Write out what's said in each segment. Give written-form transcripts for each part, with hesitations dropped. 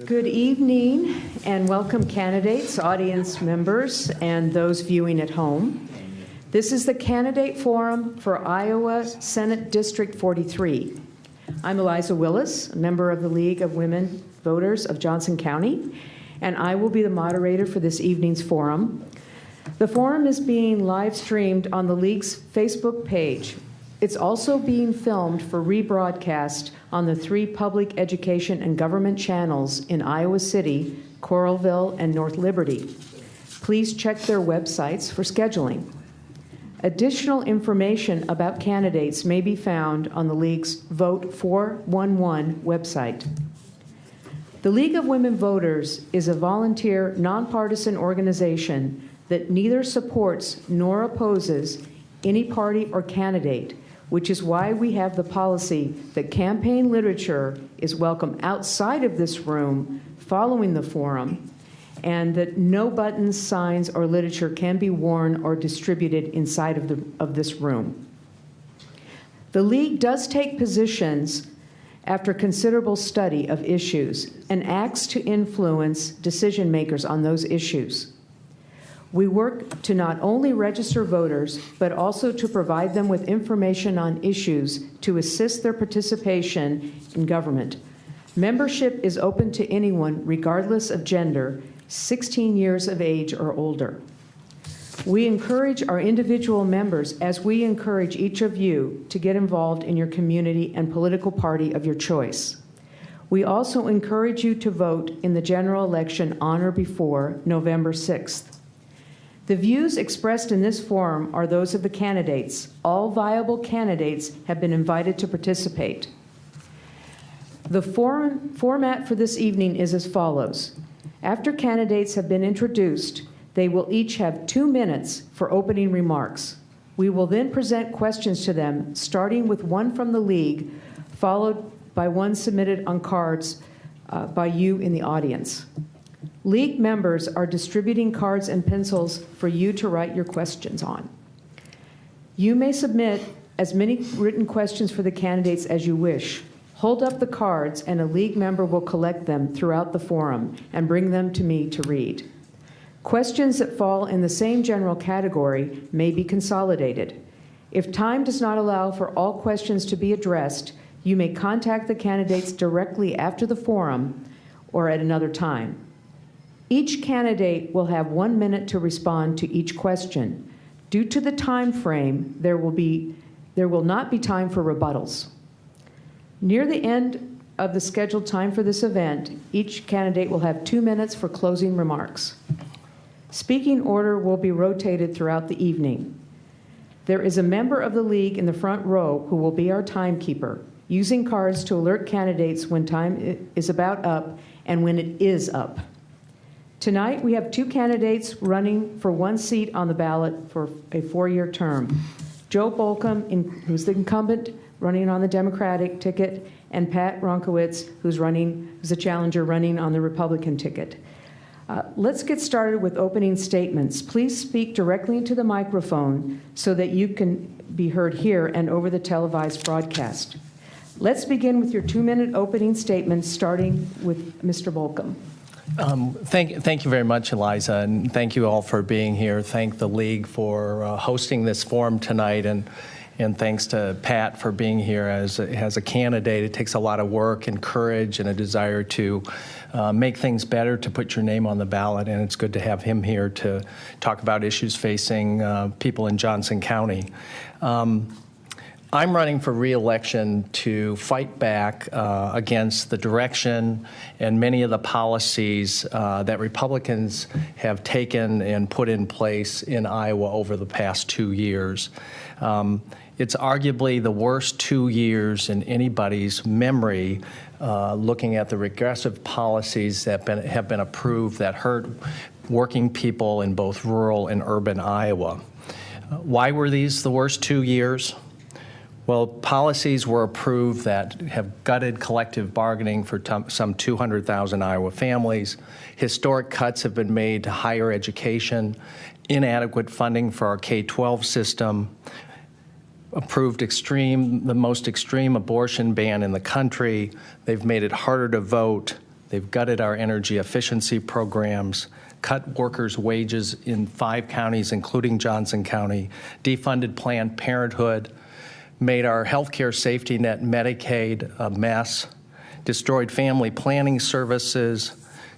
Good evening and welcome candidates, audience members, and those viewing at home. This is the Candidate Forum for Iowa Senate District 43. I'm Eliza Willis, a member of the League of Women Voters of Johnson County, and I will be the moderator for this evening's forum. The forum is being live streamed on the League's Facebook page. It's also being filmed for rebroadcast on the 3 public education and government channels in Iowa City, Coralville, and North Liberty. Please check their websites for scheduling. Additional information about candidates may be found on the League's Vote 411 website. The League of Women Voters is a volunteer, nonpartisan organization that neither supports nor opposes any party or candidate, which is why we have the policy that campaign literature is welcome outside of this room following the forum, and that no buttons, signs, or literature can be worn or distributed inside of this room. The League does take positions after considerable study of issues and acts to influence decision makers on those issues. We work to not only register voters, but also to provide them with information on issues to assist their participation in government. Membership is open to anyone, regardless of gender, 16 years of age or older. We encourage our individual members, as we encourage each of you, to get involved in your community and political party of your choice. We also encourage you to vote in the general election on or before November 6th. The views expressed in this forum are those of the candidates. All viable candidates have been invited to participate. The format for this evening is as follows. After candidates have been introduced, they will each have 2 minutes for opening remarks. We will then present questions to them, starting with one from the League, followed by one submitted on cards by you in the audience. League members are distributing cards and pencils for you to write your questions on. You may submit as many written questions for the candidates as you wish. Hold up the cards and a League member will collect them throughout the forum and bring them to me to read. Questions that fall in the same general category may be consolidated. If time does not allow for all questions to be addressed, you may contact the candidates directly after the forum or at another time. Each candidate will have 1 minute to respond to each question. Due to the time frame, there will not be time for rebuttals. Near the end of the scheduled time for this event, each candidate will have 2 minutes for closing remarks. Speaking order will be rotated throughout the evening. There is a member of the League in the front row who will be our timekeeper, using cards to alert candidates when time is about up and when it is up. Tonight, we have 2 candidates running for 1 seat on the ballot for a 4-year term. Joe Balcombe, who's the incumbent, running on the Democratic ticket, and Pat Ronkowitz, who's a challenger running on the Republican ticket. Let's get started with opening statements. Please speak directly into the microphone so that you can be heard here and over the televised broadcast. Let's begin with your 2-minute opening statements, starting with Mr. Balcombe. Thank you very much, Eliza, and thank you all for being here. Thank the League for hosting this forum tonight, and thanks to Pat for being here as a candidate. It takes a lot of work and courage and a desire to make things better, to put your name on the ballot, and it's good to have him here to talk about issues facing people in Johnson County. I'm running for re-election to fight back against the direction and many of the policies that Republicans have taken and put in place in Iowa over the past 2 years. It's arguably the worst 2 years in anybody's memory, looking at the regressive policies that have been approved that hurt working people in both rural and urban Iowa. Why were these the worst 2 years? Well, policies were approved that have gutted collective bargaining for some 200,000 Iowa families. Historic cuts have been made to higher education, inadequate funding for our K-12 system, approved the most extreme abortion ban in the country. They've made it harder to vote. They've gutted our energy efficiency programs, cut workers' wages in 5 counties, including Johnson County, defunded Planned Parenthood, made our healthcare safety net Medicaid a mess, destroyed family planning services,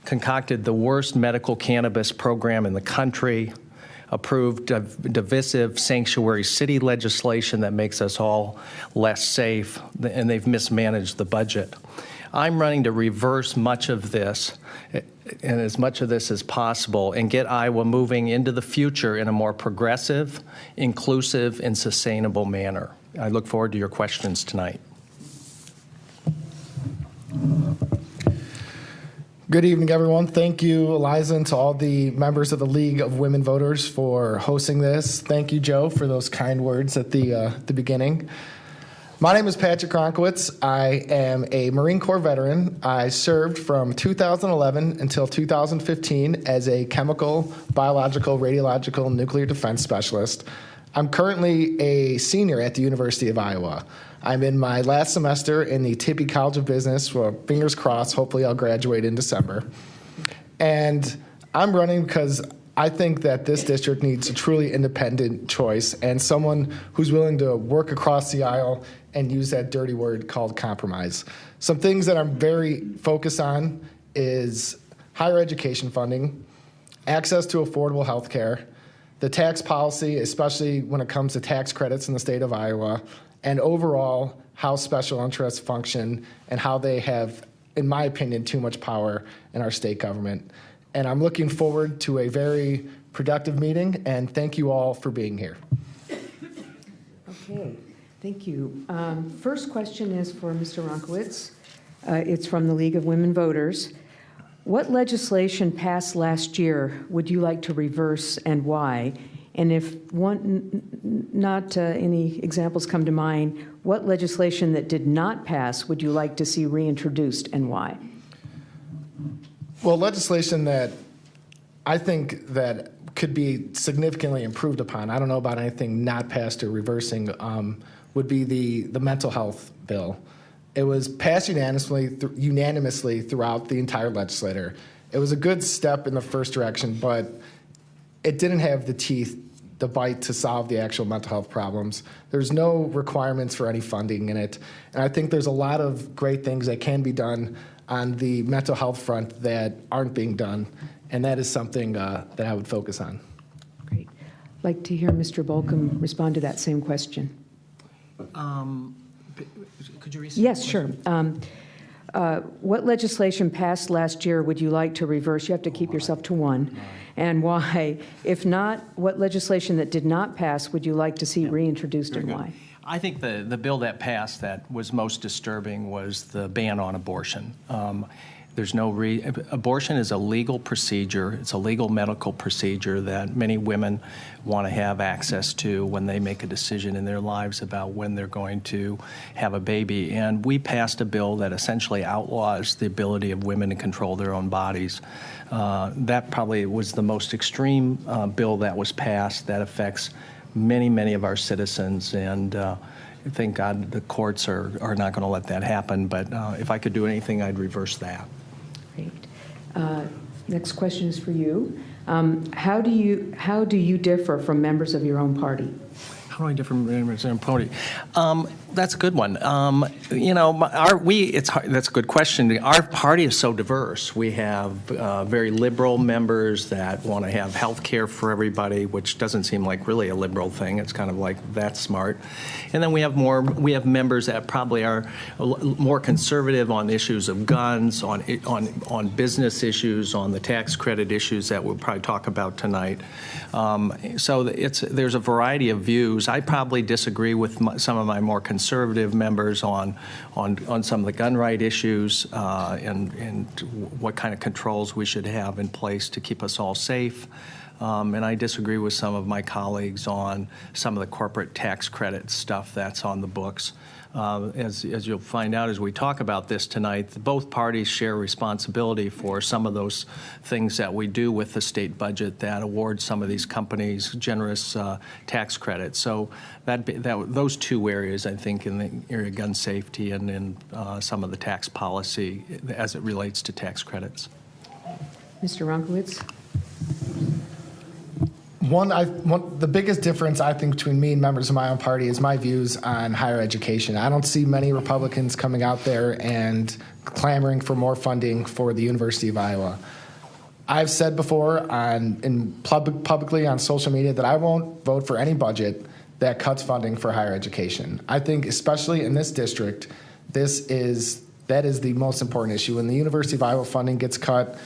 concocted the worst medical cannabis program in the country, approved divisive sanctuary city legislation that makes us all less safe, and they've mismanaged the budget. I'm running to reverse much of this, and as much of this as possible, and get Iowa moving into the future in a more progressive, inclusive, and sustainable manner. I look forward to your questions tonight. Good evening, everyone. Thank you, Eliza, and to all the members of the League of Women Voters for hosting this. Thank you, Joe, for those kind words at the beginning. My name is Patrick Kronkowitz. I am a Marine Corps veteran. I served from 2011 until 2015 as a chemical, biological, radiological, nuclear defense specialist. I'm currently a senior at the University of Iowa. I'm in my last semester in the Tippy College of Business. Well, fingers crossed, hopefully I'll graduate in December. And I'm running because I think that this district needs a truly independent choice and someone who's willing to work across the aisle and use that dirty word called compromise. Some things that I'm very focused on is higher education funding, access to affordable health care, the tax policy, especially when it comes to tax credits in the state of Iowa, and overall how special interests function and how they have, in my opinion, too much power in our state government. And I'm looking forward to a very productive meeting, and thank you all for being here. Okay, thank you. First question is for Mr. Ronkowitz. It's from the League of Women Voters. What legislation passed last year would you like to reverse and why? And if not any examples come to mind, what legislation that did not pass would you like to see reintroduced and why? Well, legislation that I think that could be significantly improved upon, I don't know about anything not passed or reversing, would be the mental health bill. It was passed unanimously throughout the entire legislature. It was a good step in the first direction, but it didn't have the teeth, the bite to solve the actual mental health problems. There's no requirements for any funding in it. And I think there's a lot of great things that can be done on the mental health front that aren't being done. And that is something that I would focus on. Great. I'd like to hear Mr. Balcombe respond to that same question. Could you restate? Yes, sure. What legislation passed last year would you like to reverse? You have to keep yourself to one. And why? If not, what legislation that did not pass would you like to see reintroduced and why? I think the bill that passed that was most disturbing was the ban on abortion. There's no abortion is a legal procedure. It's a legal medical procedure that many women want to have access to when they make a decision in their lives about when they're going to have a baby. And we passed a bill that essentially outlaws the ability of women to control their own bodies. That probably was the most extreme bill that was passed that affects many, many of our citizens. And thank God the courts are not going to let that happen. But if I could do anything, I'd reverse that. Great. Next question is for you. How do you differ from members of your own party? How do I differ from members of my own party? That's a good one. That's a good question. Our party is so diverse. We have very liberal members that want to have health care for everybody, which doesn't seem like really a liberal thing. It's kind of like that's smart. And then we have members that probably are more conservative on issues of guns, on business issues, on the tax credit issues that we'll probably talk about tonight. So there's a variety of views. I probably disagree with some of my more conservative members on some of the gun right issues and what kind of controls we should have in place to keep us all safe. And I disagree with some of my colleagues on some of the corporate tax credit stuff that's on the books. as you'll find out as we talk about this tonight, both parties share responsibility for some of those things that we do with the state budget that award some of these companies generous tax credits. So those two areas, I think, in the area of gun safety and in some of the tax policy as it relates to tax credits. Mr. Runkowitz? The biggest difference, I think, between me and members of my own party is my views on higher education. I don't see many Republicans coming out there and clamoring for more funding for the University of Iowa. I've said before publicly on social media that I won't vote for any budget that cuts funding for higher education. I think, especially in this district, that is the most important issue. When the University of Iowa funding gets cut,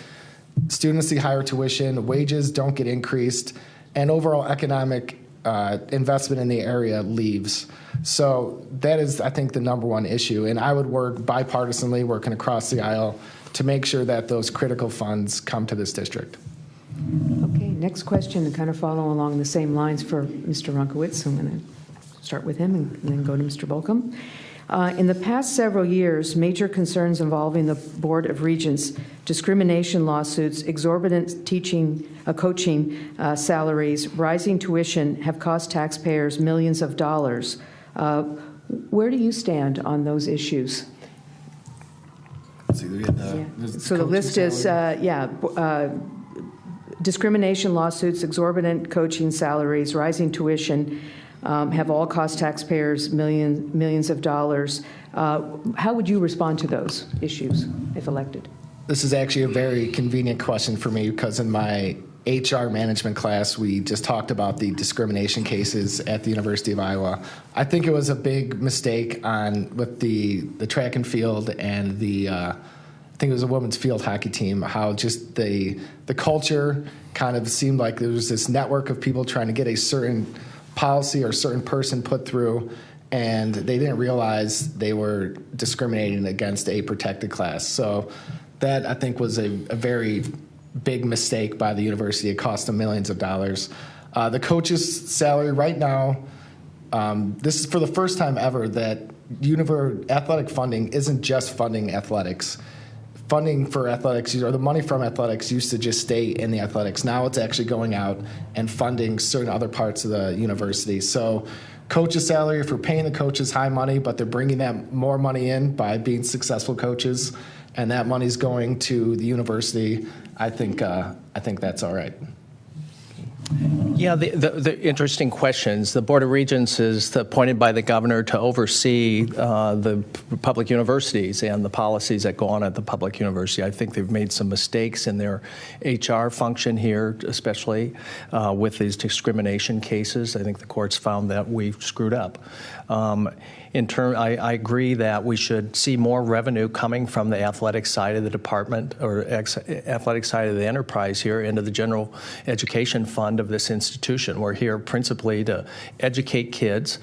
students see higher tuition, wages don't get increased, and overall economic investment in the area leaves. So that is, I think, the number one issue. And I would work bipartisanly, working across the aisle, to make sure that those critical funds come to this district. Okay, next question, and kind of follow along the same lines for Mr. Runkowitz. I'm going to start with him and then go to Mr. Balcombe. In the past several years, major concerns involving the Board of Regents, discrimination lawsuits, exorbitant coaching salaries, rising tuition have cost taxpayers millions of dollars. Where do you stand on those issues? So the list is, discrimination lawsuits, exorbitant coaching salaries, rising tuition, have all cost taxpayers millions of dollars. How would you respond to those issues if elected? This is actually a very convenient question for me because in my HR management class, we just talked about the discrimination cases at the University of Iowa. I think it was a big mistake with the track and field and I think it was a women's field hockey team, how just the culture kind of seemed like there was this network of people trying to get a certain policy or a certain person put through, and they didn't realize they were discriminating against a protected class. So that, I think, was a very big mistake by the university. It cost them millions of dollars. The coach's salary right now, this is for the first time ever that athletic funding isn't just funding athletics. Funding for athletics, or the money from athletics, used to just stay in the athletics. Now it's actually going out and funding certain other parts of the university. So coaches' salary, if we're paying the coaches high money, but they're bringing that more money in by being successful coaches, and that money's going to the university, I think that's all right. Yeah, the interesting questions. The Board of Regents is appointed by the governor to oversee the public universities and the policies that go on at the public university. I think they've made some mistakes in their HR function here, especially with these discrimination cases. I think the courts found that we've screwed up. I agree that we should see more revenue coming from the athletic side of the department or athletic side of the enterprise here into the general education fund of this institution. We're here principally to educate kids,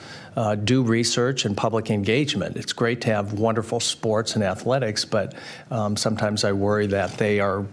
do research and public engagement. It's great to have wonderful sports and athletics, but sometimes I worry that they are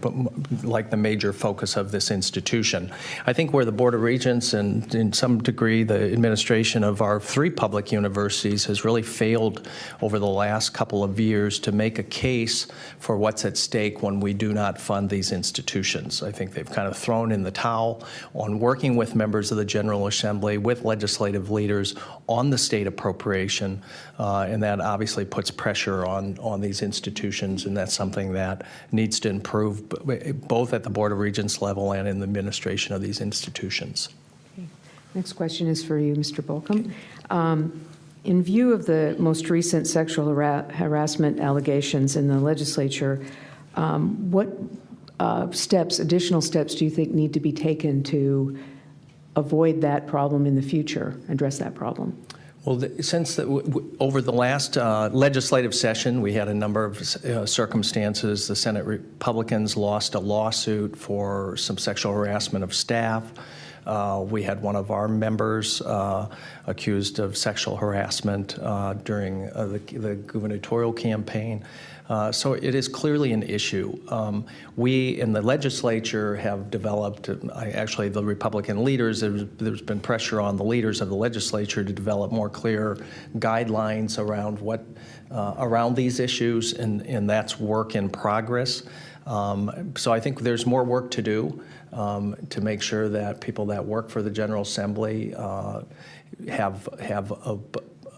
like the major focus of this institution. I think where the Board of Regents and in some degree the administration of our three public universities has really failed over the last couple of years to make a case for what's at stake when we do not fund these institutions. I think they've kind of thrown in the towel on working with members of the General Assembly, with legislative leaders on the state appropriation, and that obviously puts pressure on these institutions, and that's something that needs to improve both at the Board of Regents level and in the administration of these institutions. Okay. Next question is for you, Mr. Balcombe. In view of the most recent sexual harassment allegations in the legislature, what additional steps do you think need to be taken to avoid that problem in the future, address that problem? Well, over the last legislative session, we had a number of circumstances. The Senate Republicans lost a lawsuit for some sexual harassment of staff. We had one of our members accused of sexual harassment during the gubernatorial campaign. So it is clearly an issue. We in the legislature have developed, actually the Republican leaders, there's been pressure on the leaders of the legislature to develop more clear guidelines around around these issues, and that's work in progress. So I think there's more work to do to make sure that people that work for the General Assembly have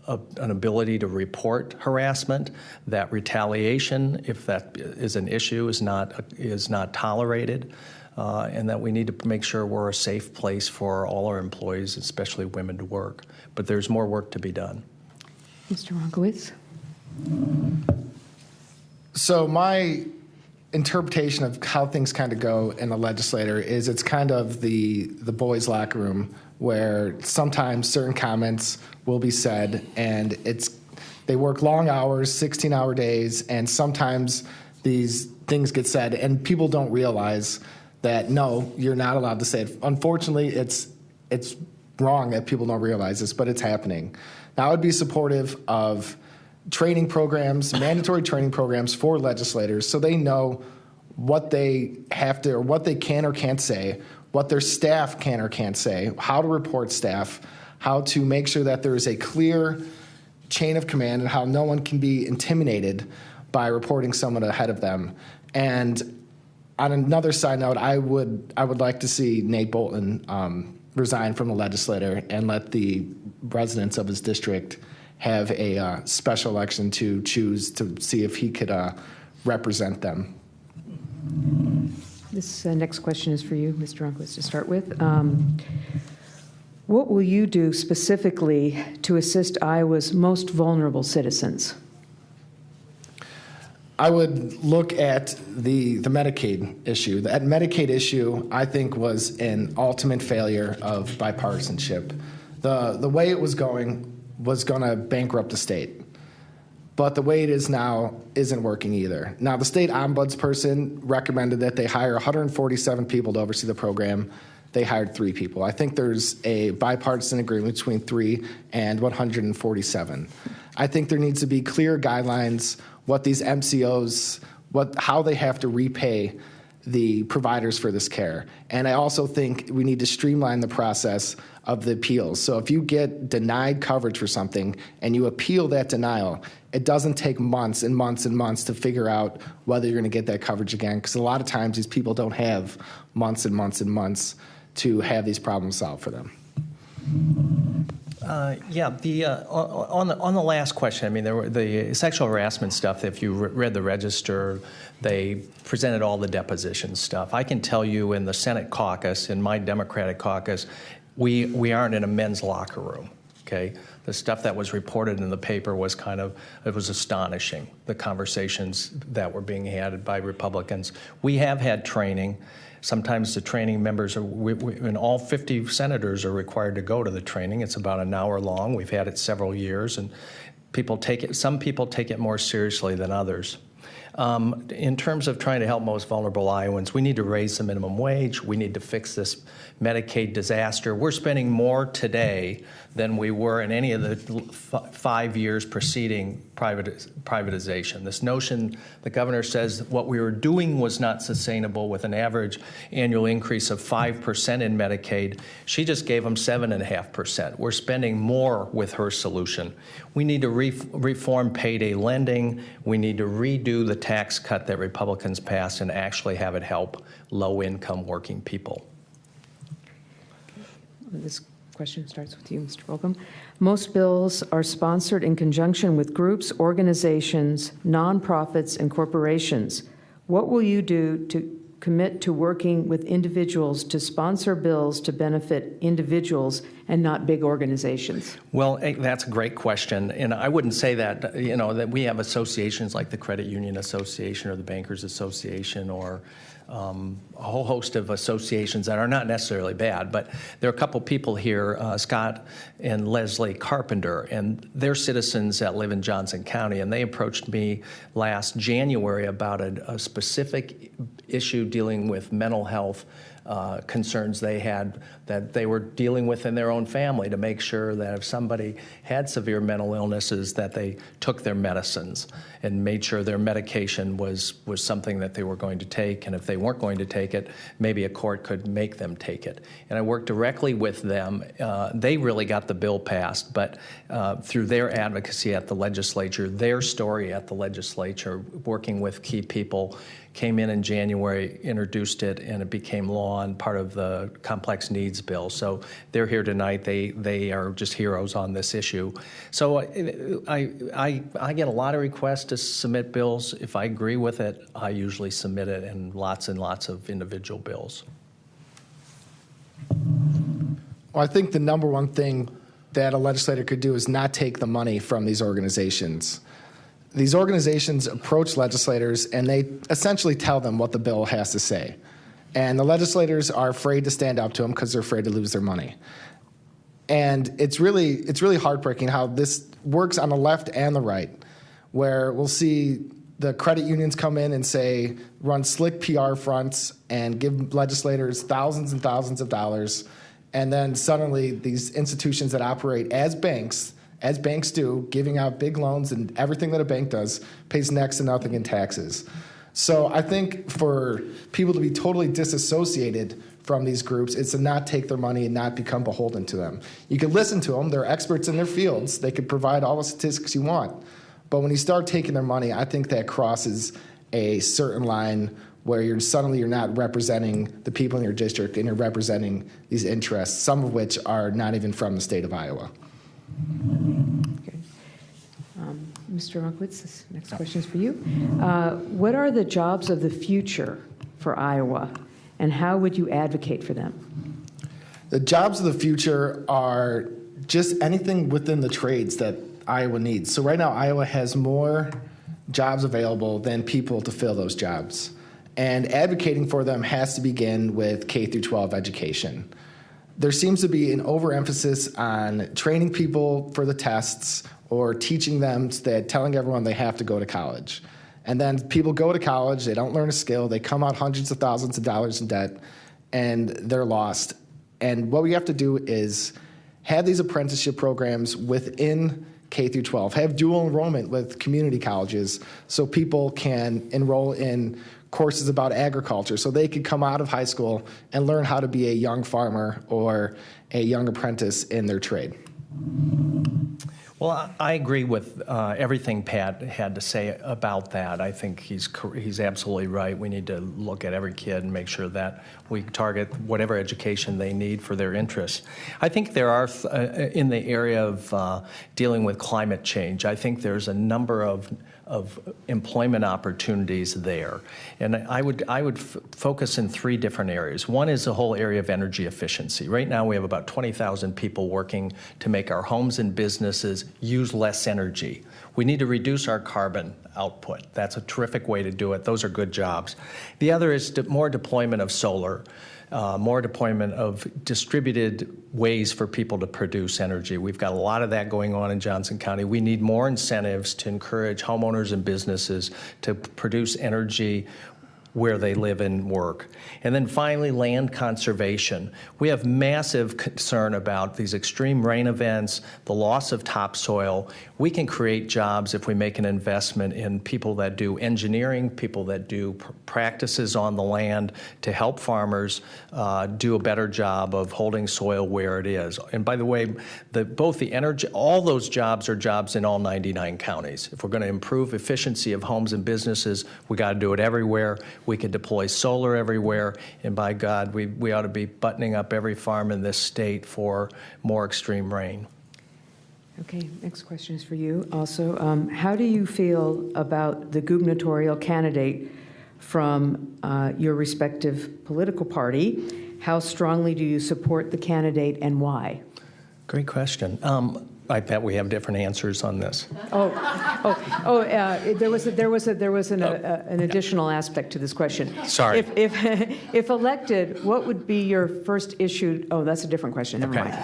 an ability to report harassment, that retaliation, if that is an issue, is not tolerated, and that we need to make sure we're a safe place for all our employees, especially women, to work. But there's more work to be done. Mr. Ronkowitz. So my interpretation of how things kind of go in the legislature is it's kind of the boys' locker room, where sometimes certain comments will be said, and they work long hours, 16-hour days, and sometimes these things get said, and people don't realize that, no, you're not allowed to say it. Unfortunately, it's wrong that people don't realize this, but it's happening. Now, I would be supportive of training programs, mandatory training programs for legislators, so they know what they have to, or what they can or can't say, what their staff can or can't say, how to report staff, how to make sure that there is a clear chain of command, and how no one can be intimidated by reporting someone ahead of them. And on another side note, I would like to see Nate Bolton resign from the legislature and let the residents of his district have a special election to choose to see if he could represent them. This next question is for you, Mr. Ronkowitz, to start with. What will you do specifically to assist Iowa's most vulnerable citizens? I would look at the Medicaid issue. That Medicaid issue, I think, was an ultimate failure of bipartisanship. The way it was going to bankrupt the state. But the way it is now isn't working either. Now, the state ombudsperson recommended that they hire 147 people to oversee the program. They hired 3 people. I think there's a bipartisan agreement between 3 and 147. I think there needs to be clear guidelines what these MCOs, how they have to repay the providers for this care. And I also think we need to streamline the process of the appeals. So if you get denied coverage for something and you appeal that denial, it doesn't take months and months and months to figure out whether you're going to get that coverage again, because a lot of times these people don't have months and months and months to have these problems solved for them. On the last question, I mean, there were the sexual harassment stuff. If you read the register, they presented all the deposition stuff. I can tell you, in the Senate caucus, in my Democratic caucus, we aren't in a men's locker room. Okay, the stuff that was reported in the paper was it was astonishing. The conversations that were being had by Republicans. We have had training. Sometimes the training members and all 50 senators are required to go to the training. It's about an hour long. We've had it several years, and some people take it more seriously than others. In terms of trying to help most vulnerable Iowans, we need to raise the minimum wage. We need to fix this Medicaid disaster. We're spending more today than we were in any of the 5 years preceding privatization. This notion, the governor says what we were doing was not sustainable with an average annual increase of 5% in Medicaid. She just gave them 7.5%. We're spending more with her solution. We need to reform payday lending. We need to redo the tax cut that Republicans passed and actually have it help low-income working people. This question starts with you, Mr. Balcombe. Most bills are sponsored in conjunction with groups, organizations, nonprofits, and corporations. What will you do to commit to working with individuals to sponsor bills to benefit individuals and not big organizations? Well, that's a great question. And I wouldn't say that, that we have associations like the Credit Union Association or the Bankers Association or a whole host of associations that are not necessarily bad, but there are a couple people here, Scott and Leslie Carpenter, and they're citizens that live in Johnson County, and they approached me last January about a specific issue dealing with mental health concerns they had that they were dealing with in their own family, to make sure that if somebody had severe mental illnesses, that they took their medicines and made sure their medication was something that they were going to take, and if they weren't going to take it, maybe a court could make them take it. And I worked directly with them. They really got the bill passed, but through their advocacy at the legislature, their story at the legislature, working with key people, came in January, introduced it, and it became law and part of the complex needs bill. So they're here tonight. They are just heroes on this issue. So I get a lot of requests to submit bills. If I agree with it, I usually submit it, and lots of individual bills. Well, I think the number one thing that a legislator could do is not take the money from these organizations. These organizations approach legislators and they essentially tell them what the bill has to say. And the legislators are afraid to stand up to them because they're afraid to lose their money. And it's really heartbreaking how this works on the left and the right, where we'll see the credit unions come in and say, run slick PR fronts and give legislators thousands and thousands of dollars. And then suddenly these institutions that operate as banks do, giving out big loans, and everything that a bank does pays next to nothing in taxes. So I think for people to be totally disassociated from these groups is to not take their money and not become beholden to them. You can listen to them. They're experts in their fields. They could provide all the statistics you want. But when you start taking their money, I think that crosses a certain line where you're not representing the people in your district, and you're representing these interests, some of which are not even from the state of Iowa. Okay. Mr. Monkowitz, this next question is for you. What are the jobs of the future for Iowa, and how would you advocate for them? The jobs of the future are just anything within the trades that Iowa needs. So right now, Iowa has more jobs available than people to fill those jobs. And advocating for them has to begin with K through 12 education. There seems to be an overemphasis on training people for the tests or teaching them that telling everyone they have to go to college. And then people go to college, they don't learn a skill, they come out hundreds of thousands of dollars in debt, and they're lost. And what we have to do is have these apprenticeship programs within K through 12, have dual enrollment with community colleges so people can enroll in courses about agriculture, so they could come out of high school and learn how to be a young farmer or a young apprentice in their trade. Well, I agree with everything Pat had to say about that. I think he's absolutely right. We need to look at every kid and make sure that we target whatever education they need for their interests. I think there are, in the area of dealing with climate change, I think there's a number of employment opportunities there. And I would focus in three different areas. One is the whole area of energy efficiency. Right now we have about 20,000 people working to make our homes and businesses use less energy. We need to reduce our carbon output. That's a terrific way to do it. Those are good jobs. The other is more deployment of solar. More deployment of distributed ways for people to produce energy. We've got a lot of that going on in Johnson County. We need more incentives to encourage homeowners and businesses to produce energy where they live and work. And then finally, land conservation. We have massive concern about these extreme rain events, the loss of topsoil. We can create jobs if we make an investment in people that do engineering, people that do practices on the land to help farmers do a better job of holding soil where it is. And by the way, both the energy, all those jobs are jobs in all 99 counties. If we're going to improve efficiency of homes and businesses, we got to do it everywhere. We could deploy solar everywhere, and by God, we ought to be buttoning up every farm in this state for more extreme rain. Okay, next question is for you also. How do you feel about the gubernatorial candidate from your respective political party? How strongly do you support the candidate and why? Great question. I bet we have different answers on this. There was an additional aspect to this question. Sorry. If elected, what would be your first issue? Oh, that's a different question. Never mind.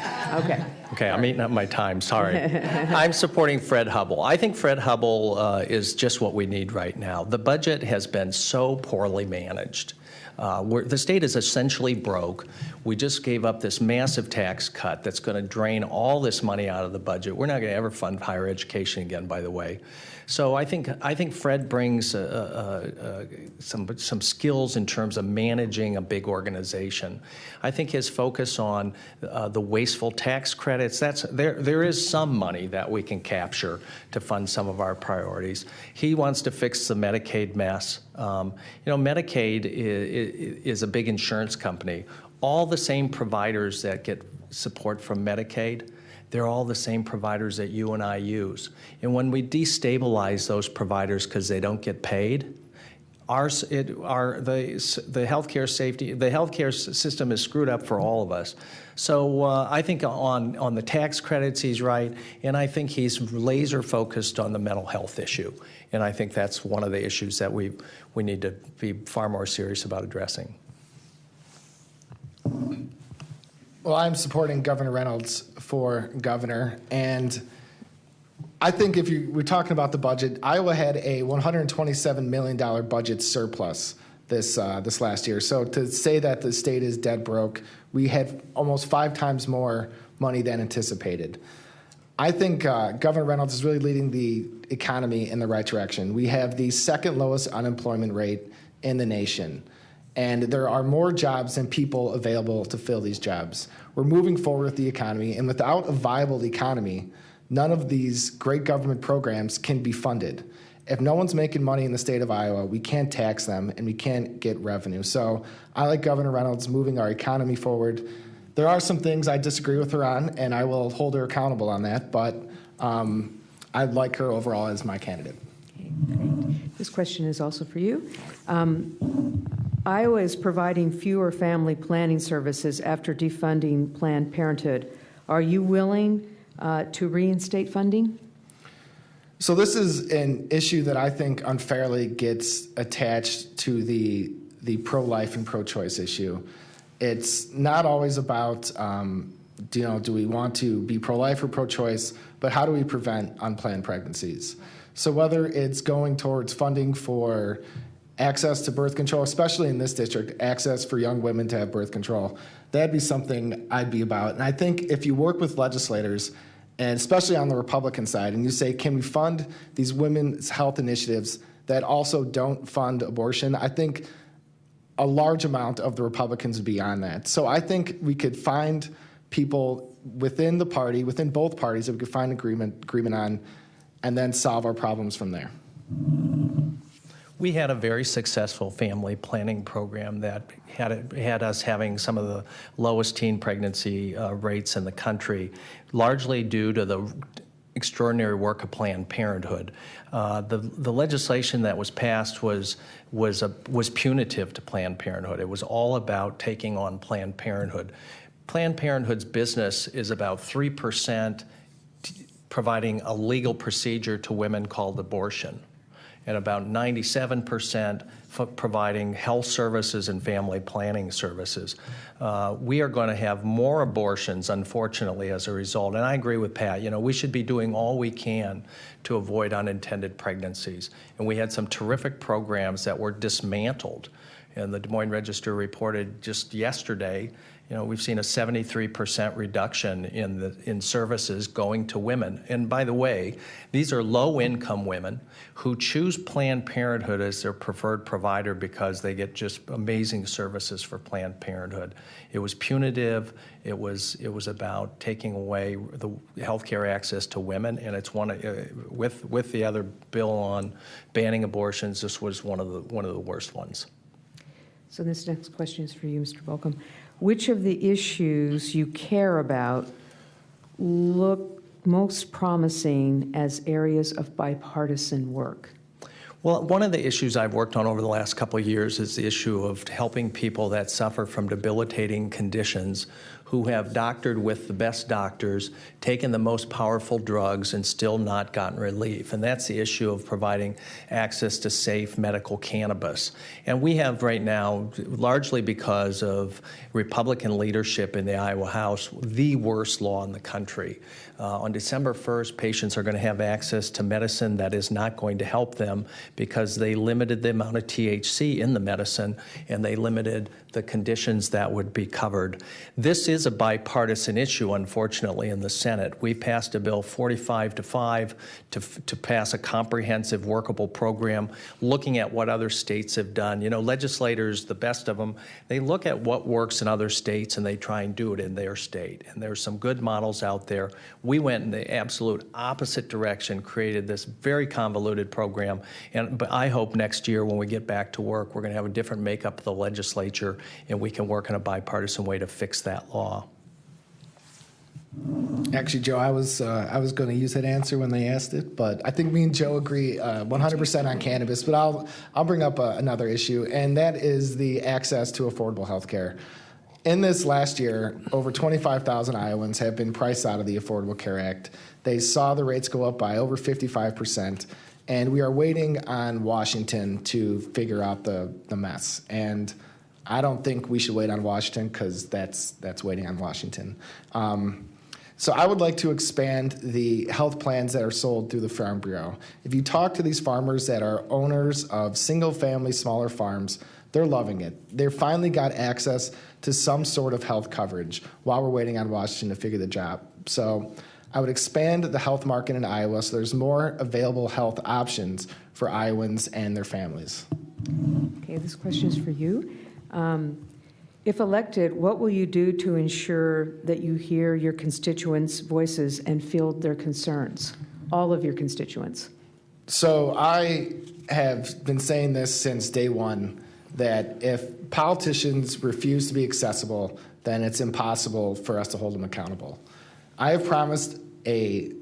Okay. Okay, I'm eating up my time, sorry. I'm supporting Fred Hubble. I think Fred Hubble is just what we need right now. The budget has been so poorly managed. The state is essentially broke. We just gave up this massive tax cut that's going to drain all this money out of the budget. We're not going to ever fund higher education again, by the way. So I think Fred brings some skills in terms of managing a big organization. I think his focus on the wasteful tax credits, there is some money that we can capture to fund some of our priorities. He wants to fix the Medicaid mess. Medicaid is a big insurance company. All the same providers that get support from Medicaid, they're all the same providers that you and I use. And when we destabilize those providers because they don't get paid, the healthcare system is screwed up for all of us. So I think on the tax credits he's right, and I think he's laser focused on the mental health issue. And I think that's one of the issues that we need to be far more serious about addressing. Well, I'm supporting Governor Reynolds for governor, and I think if we're talking about the budget, Iowa had a $127 million budget surplus this last year. So to say that the state is dead broke, we had almost 5 times more money than anticipated. I think Governor Reynolds is really leading the economy in the right direction. We have the second lowest unemployment rate in the nation, and there are more jobs than people available to fill these jobs. We're moving forward with the economy, and without a viable economy, none of these great government programs can be funded. If no one's making money in the state of Iowa, we can't tax them and we can't get revenue. So I like Governor Reynolds moving our economy forward. There are some things I disagree with her on, and I will hold her accountable on that, but I like her overall as my candidate. Okay, great. This question is also for you. Iowa is providing fewer family planning services after defunding Planned Parenthood. Are you willing to reinstate funding? So this is an issue that I think unfairly gets attached to the pro-life and pro-choice issue. It's not always about, do we want to be pro-life or pro-choice, but how do we prevent unplanned pregnancies? So whether it's going towards funding for access to birth control, especially in this district, access for young women to have birth control, that'd be something I'd be about. And I think if you work with legislators, and especially on the Republican side, and you say, can we fund these women's health initiatives that also don't fund abortion, I think a large amount of the Republicans would be on that. So I think we could find people within the party, within both parties, that we could find agreement on, and then solve our problems from there. We had a very successful family planning program that had us having some of the lowest teen pregnancy rates in the country, largely due to the extraordinary work of Planned Parenthood. The legislation that was passed was punitive to Planned Parenthood. It was all about taking on Planned Parenthood. Planned Parenthood's business is about 3% providing a legal procedure to women called abortion, and about 97% providing health services and family planning services. We are going to have more abortions, unfortunately, as a result. And I agree with Pat. We should be doing all we can to avoid unintended pregnancies. And we had some terrific programs that were dismantled. And the Des Moines Register reported just yesterday, we've seen a 73% reduction in services going to women. And by the way, these are low-income women who choose Planned Parenthood as their preferred provider because they get just amazing services for Planned Parenthood. It was punitive. It was about taking away the health care access to women, and it's with the other bill on banning abortions, this was one of the worst ones. So this next question is for you, Mr. Balcombe. Which of the issues you care about look most promising as areas of bipartisan work? Well, one of the issues I've worked on over the last couple of years is the issue of helping people that suffer from debilitating conditions who have doctored with the best doctors, taken the most powerful drugs, and still not gotten relief. And that's the issue of providing access to safe medical cannabis. And we have right now, largely because of Republican leadership in the Iowa House, the worst law in the country. On December 1st, patients are going to have access to medicine that is not going to help them because they limited the amount of THC in the medicine and they limited the conditions that would be covered. This is a bipartisan issue, unfortunately, in the Senate. We passed a bill 45-5 to pass a comprehensive, workable program looking at what other states have done. You know, legislators, the best of them, they look at what works in other states and they try and do it in their state. And there's some good models out there. We went in the absolute opposite direction, created this very convoluted program. But I hope next year when we get back to work, we're going to have a different makeup of the legislature and we can work in a bipartisan way to fix that law. Actually, Joe, I was going to use that answer when they asked it, but I think me and Joe agree 100% on cannabis. But I'll bring up another issue, and that is the access to affordable health care. In this last year, over 25,000 Iowans have been priced out of the Affordable Care Act. They saw the rates go up by over 55%, and we are waiting on Washington to figure out the mess. And I don't think we should wait on Washington because that's waiting on Washington. So I would like to expand the health plans that are sold through the Farm Bureau. If you talk to these farmers that are owners of single-family, smaller farms, they're loving it. They've finally got access to some sort of health coverage while we're waiting on Washington to figure the job. So I would expand the health market in Iowa so there's more available health options for Iowans and their families. Okay, this question is for you. If elected, what will you do to ensure that you hear your constituents' voices and field their concerns, all of your constituents? So I have been saying this since day one, that if politicians refuse to be accessible, then it's impossible for us to hold them accountable. I have promised a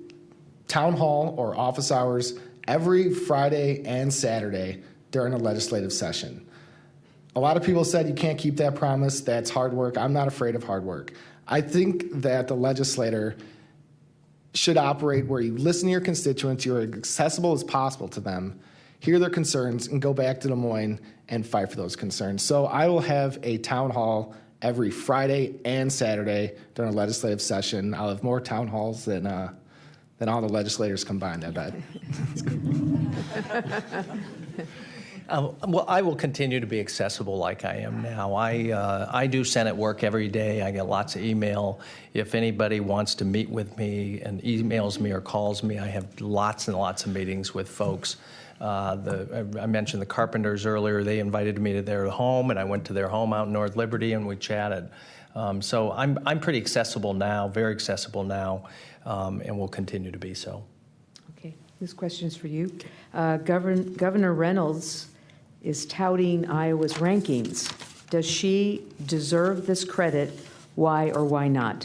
town hall or office hours every Friday and Saturday during a legislative session. A lot of people said you can't keep that promise. That's hard work. I'm not afraid of hard work. I think that the legislator should operate where you listen to your constituents, you're as accessible as possible to them, hear their concerns, and go back to Des Moines and fight for those concerns. So I will have a town hall every Friday and Saturday during a legislative session. I'll have more town halls than all the legislators combined, I bet. Well, I will continue to be accessible like I am now. I do Senate work every day. I get lots of email. If anybody wants to meet with me and emails me or calls me, I have lots and lots of meetings with folks. I mentioned the Carpenters earlier. They invited me to their home, and I went to their home out in North Liberty, and we chatted. So I'm pretty accessible now, very accessible now, and will continue to be so. Okay, this question is for you. Governor Reynolds is touting Iowa's rankings. Does she deserve this credit? Why or why not?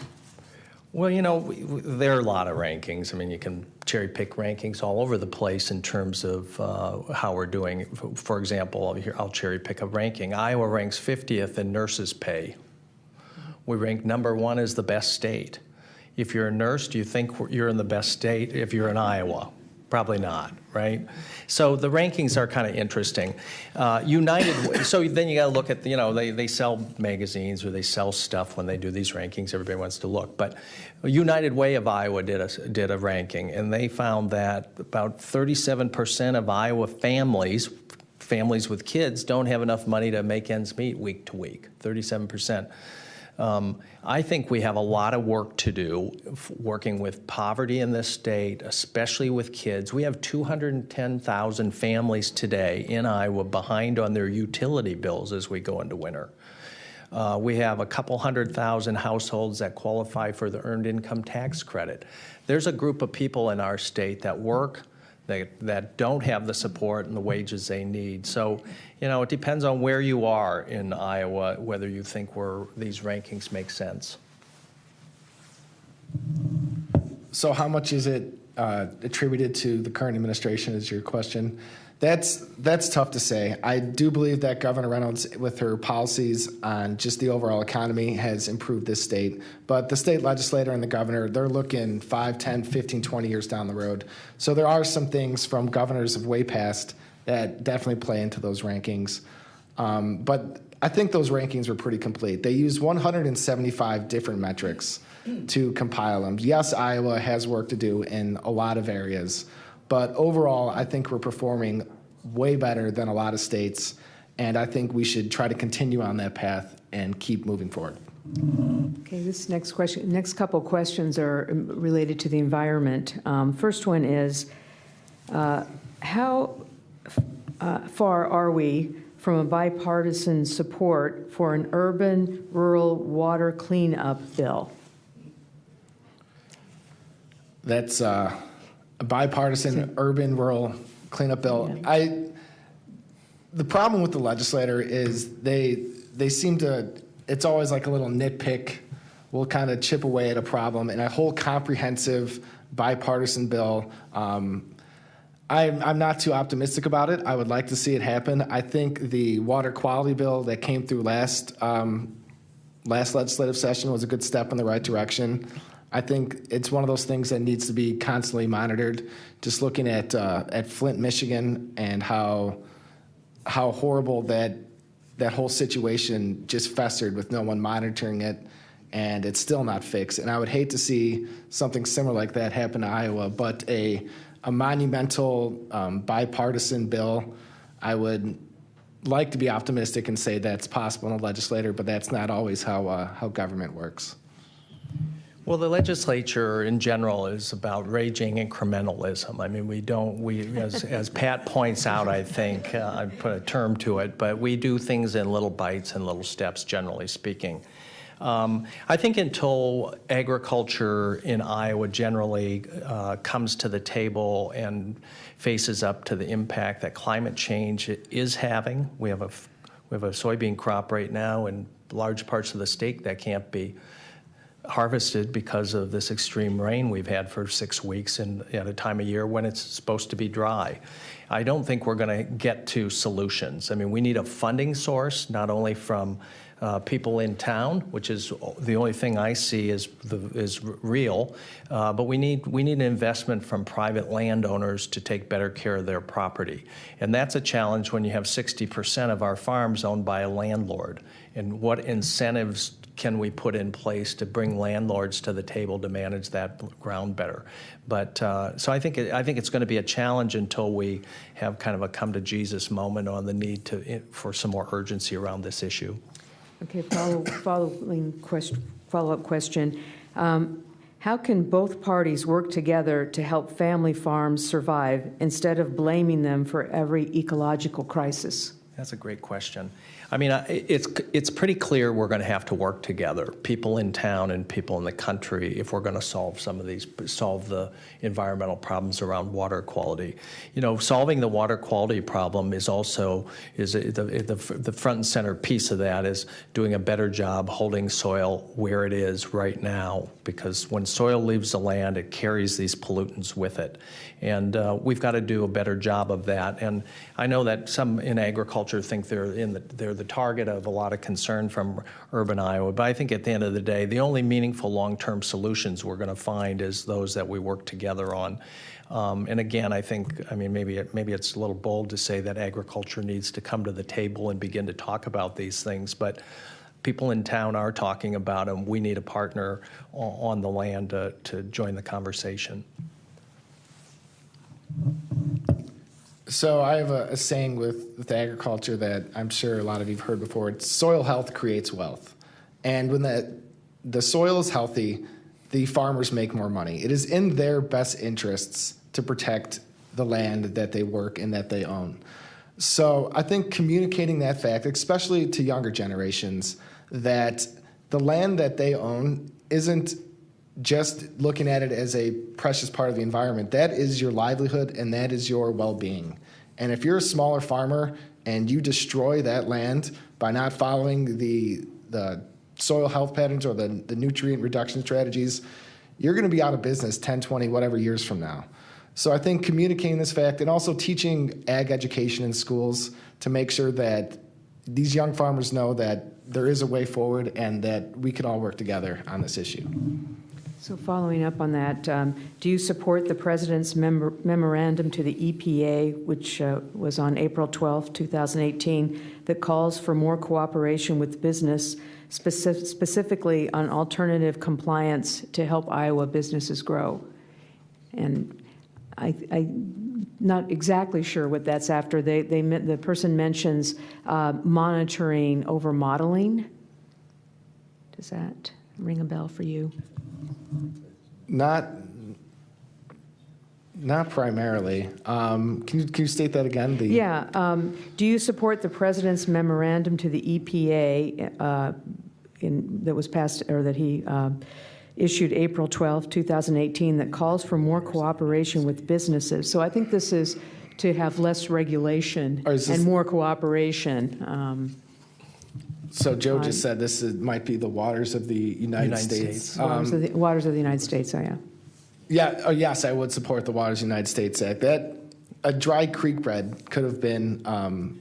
Well, you know, there are a lot of rankings. I mean, you can cherry pick rankings all over the place in terms of how we're doing. For example, I'll cherry pick a ranking. Iowa ranks 50th in nurses' pay. We rank number 1 as the best state. If you're a nurse, do you think you're in the best state if you're in Iowa? Probably not, right? So the rankings are kind of interesting. United, so then you got to look at, you know, they sell magazines or they sell stuff when they do these rankings. Everybody wants to look. But United Way of Iowa did a ranking, and they found that about 37% of Iowa families with kids don't have enough money to make ends meet week to week, 37%. I think we have a lot of work to do working with poverty in this state, especially with kids. We have 210,000 families today in Iowa behind on their utility bills as we go into winter. We have a couple 100,000 households that qualify for the Earned Income Tax Credit. There's a group of people in our state that work, that don't have the support and the wages they need. So, you know, it depends on where you are in Iowa, whether you think these rankings make sense. So how much is it attributed to the current administration is your question. That's tough to say. I do believe that Governor Reynolds, with her policies on just the overall economy, has improved this state. But the state legislator and the governor, they're looking 5, 10, 15, 20 years down the road. So there are some things from governors of way past that definitely play into those rankings. But I think those rankings were pretty complete. They used 175 different metrics to compile them. Yes, Iowa has work to do in a lot of areas, but overall, I think we're performing way better than a lot of states, and I think we should try to continue on that path and keep moving forward. Okay, this next couple questions are related to the environment. First one is, how far are we from a bipartisan support for an urban-rural water cleanup bill? That's a bipartisan urban-rural cleanup bill. Yeah. The problem with the legislator is they seem to, it's always like a little nitpick. We'll kind of chip away at a problem, and a whole comprehensive bipartisan bill, I'm not too optimistic about it. I would like to see it happen. I think the water quality bill that came through last legislative session was a good step in the right direction. I think it's one of those things that needs to be constantly monitored. Just looking at Flint, Michigan, and how horrible that whole situation just festered with no one monitoring it, and it's still not fixed. And I would hate to see something similar like that happen to Iowa, but a monumental bipartisan bill, I would like to be optimistic and say that's possible in the legislature, but that's not always how government works. Well, the legislature in general is about raging incrementalism. I mean, as Pat points out, I think, I put a term to it, but we do things in little bites and little steps, generally speaking. I think until agriculture in Iowa generally comes to the table and faces up to the impact that climate change is having, we have a soybean crop right now in large parts of the state that can't be harvested because of this extreme rain we've had for 6 weeks and at a time of year when it's supposed to be dry. I don't think we're going to get to solutions. I mean, we need a funding source, not only from people in town, which is the only thing I see is real, but we need an investment from private landowners to take better care of their property. And that's a challenge when you have 60% of our farms owned by a landlord. And what incentives can we put in place to bring landlords to the table to manage that ground better? But so I think it's going to be a challenge until we have kind of a come to Jesus moment on the need for some more urgency around this issue. Okay, follow-up question. How can both parties work together to help family farms survive instead of blaming them for every ecological crisis? That's a great question. I mean, it's pretty clear we're going to have to work together, people in town and people in the country, if we're going to solve the environmental problems around water quality. You know, solving the water quality problem is also the front and center piece of that is doing a better job holding soil where it is right now, because when soil leaves the land, it carries these pollutants with it. And we've got to do a better job of that. And I know that some in agriculture think they're the target of a lot of concern from urban Iowa, but I think at the end of the day, the only meaningful long-term solutions we're going to find is those that we work together on. And again, I mean, maybe it's a little bold to say that agriculture needs to come to the table and begin to talk about these things, but people in town are talking about them. We need a partner on the land to join the conversation. So I have a saying with agriculture that I'm sure a lot of you've heard before. It's soil health creates wealth. And when the soil is healthy, the farmers make more money. It is in their best interests to protect the land that they work and that they own. So I think communicating that fact, especially to younger generations, that the land that they own isn't just looking at it as a precious part of the environment. That is your livelihood and that is your well-being. And if you're a smaller farmer and you destroy that land by not following the soil health patterns or the nutrient reduction strategies, you're going to be out of business 10, 20, whatever years from now. So I think communicating this fact and also teaching ag education in schools to make sure that these young farmers know that there is a way forward and that we can all work together on this issue. So following up on that, do you support the President's memorandum to the EPA, which was on April 12, 2018, that calls for more cooperation with business, specifically on alternative compliance to help Iowa businesses grow? And I'm not exactly sure what that's after. The person mentions monitoring over modeling. Does that ring a bell for you? Not primarily. Can you state that again? Do you support the President's memorandum to the EPA that was passed, or that he issued April 12, 2018, that calls for more cooperation with businesses? So I think this is to have less regulation and more cooperation. So Joe just said might be the waters of the United States. Waters of the United States, oh yeah. Yes, I would support the Waters of the United States Act. That a dry creek bed could have been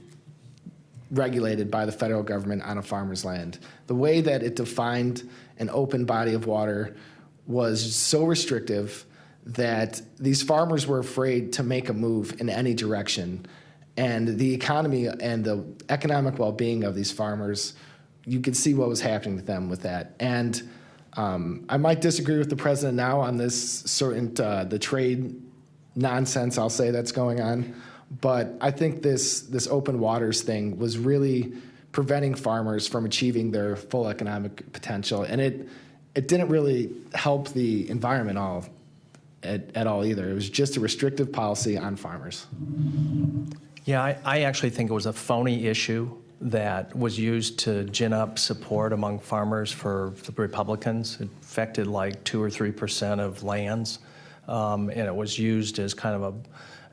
regulated by the federal government on a farmer's land. The way that it defined an open body of water was so restrictive that these farmers were afraid to make a move in any direction. And the economy and the economic well-being of these farmers, you could see what was happening to them with that. And I might disagree with the president now on this certain the trade nonsense, I'll say, that's going on. But I think this open waters thing was really preventing farmers from achieving their full economic potential, and it didn't really help the environment at all either. It was just a restrictive policy on farmers. Yeah, I actually think it was a phony issue that was used to gin up support among farmers for the Republicans. It affected like 2 or 3% of lands, and it was used as kind of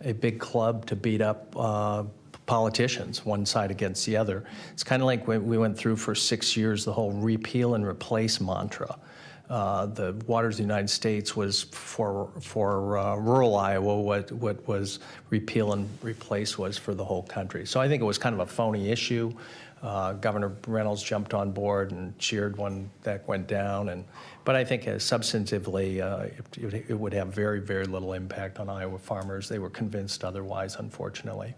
a big club to beat up politicians, one side against the other. It's kind of like we went through for 6 years the whole repeal and replace mantra. The Waters of the United States was for rural Iowa what was repeal and replace was for the whole country. So I think it was kind of a phony issue. Governor Reynolds jumped on board and cheered when that went down. But I think substantively it would have very, very little impact on Iowa farmers. They were convinced otherwise, unfortunately.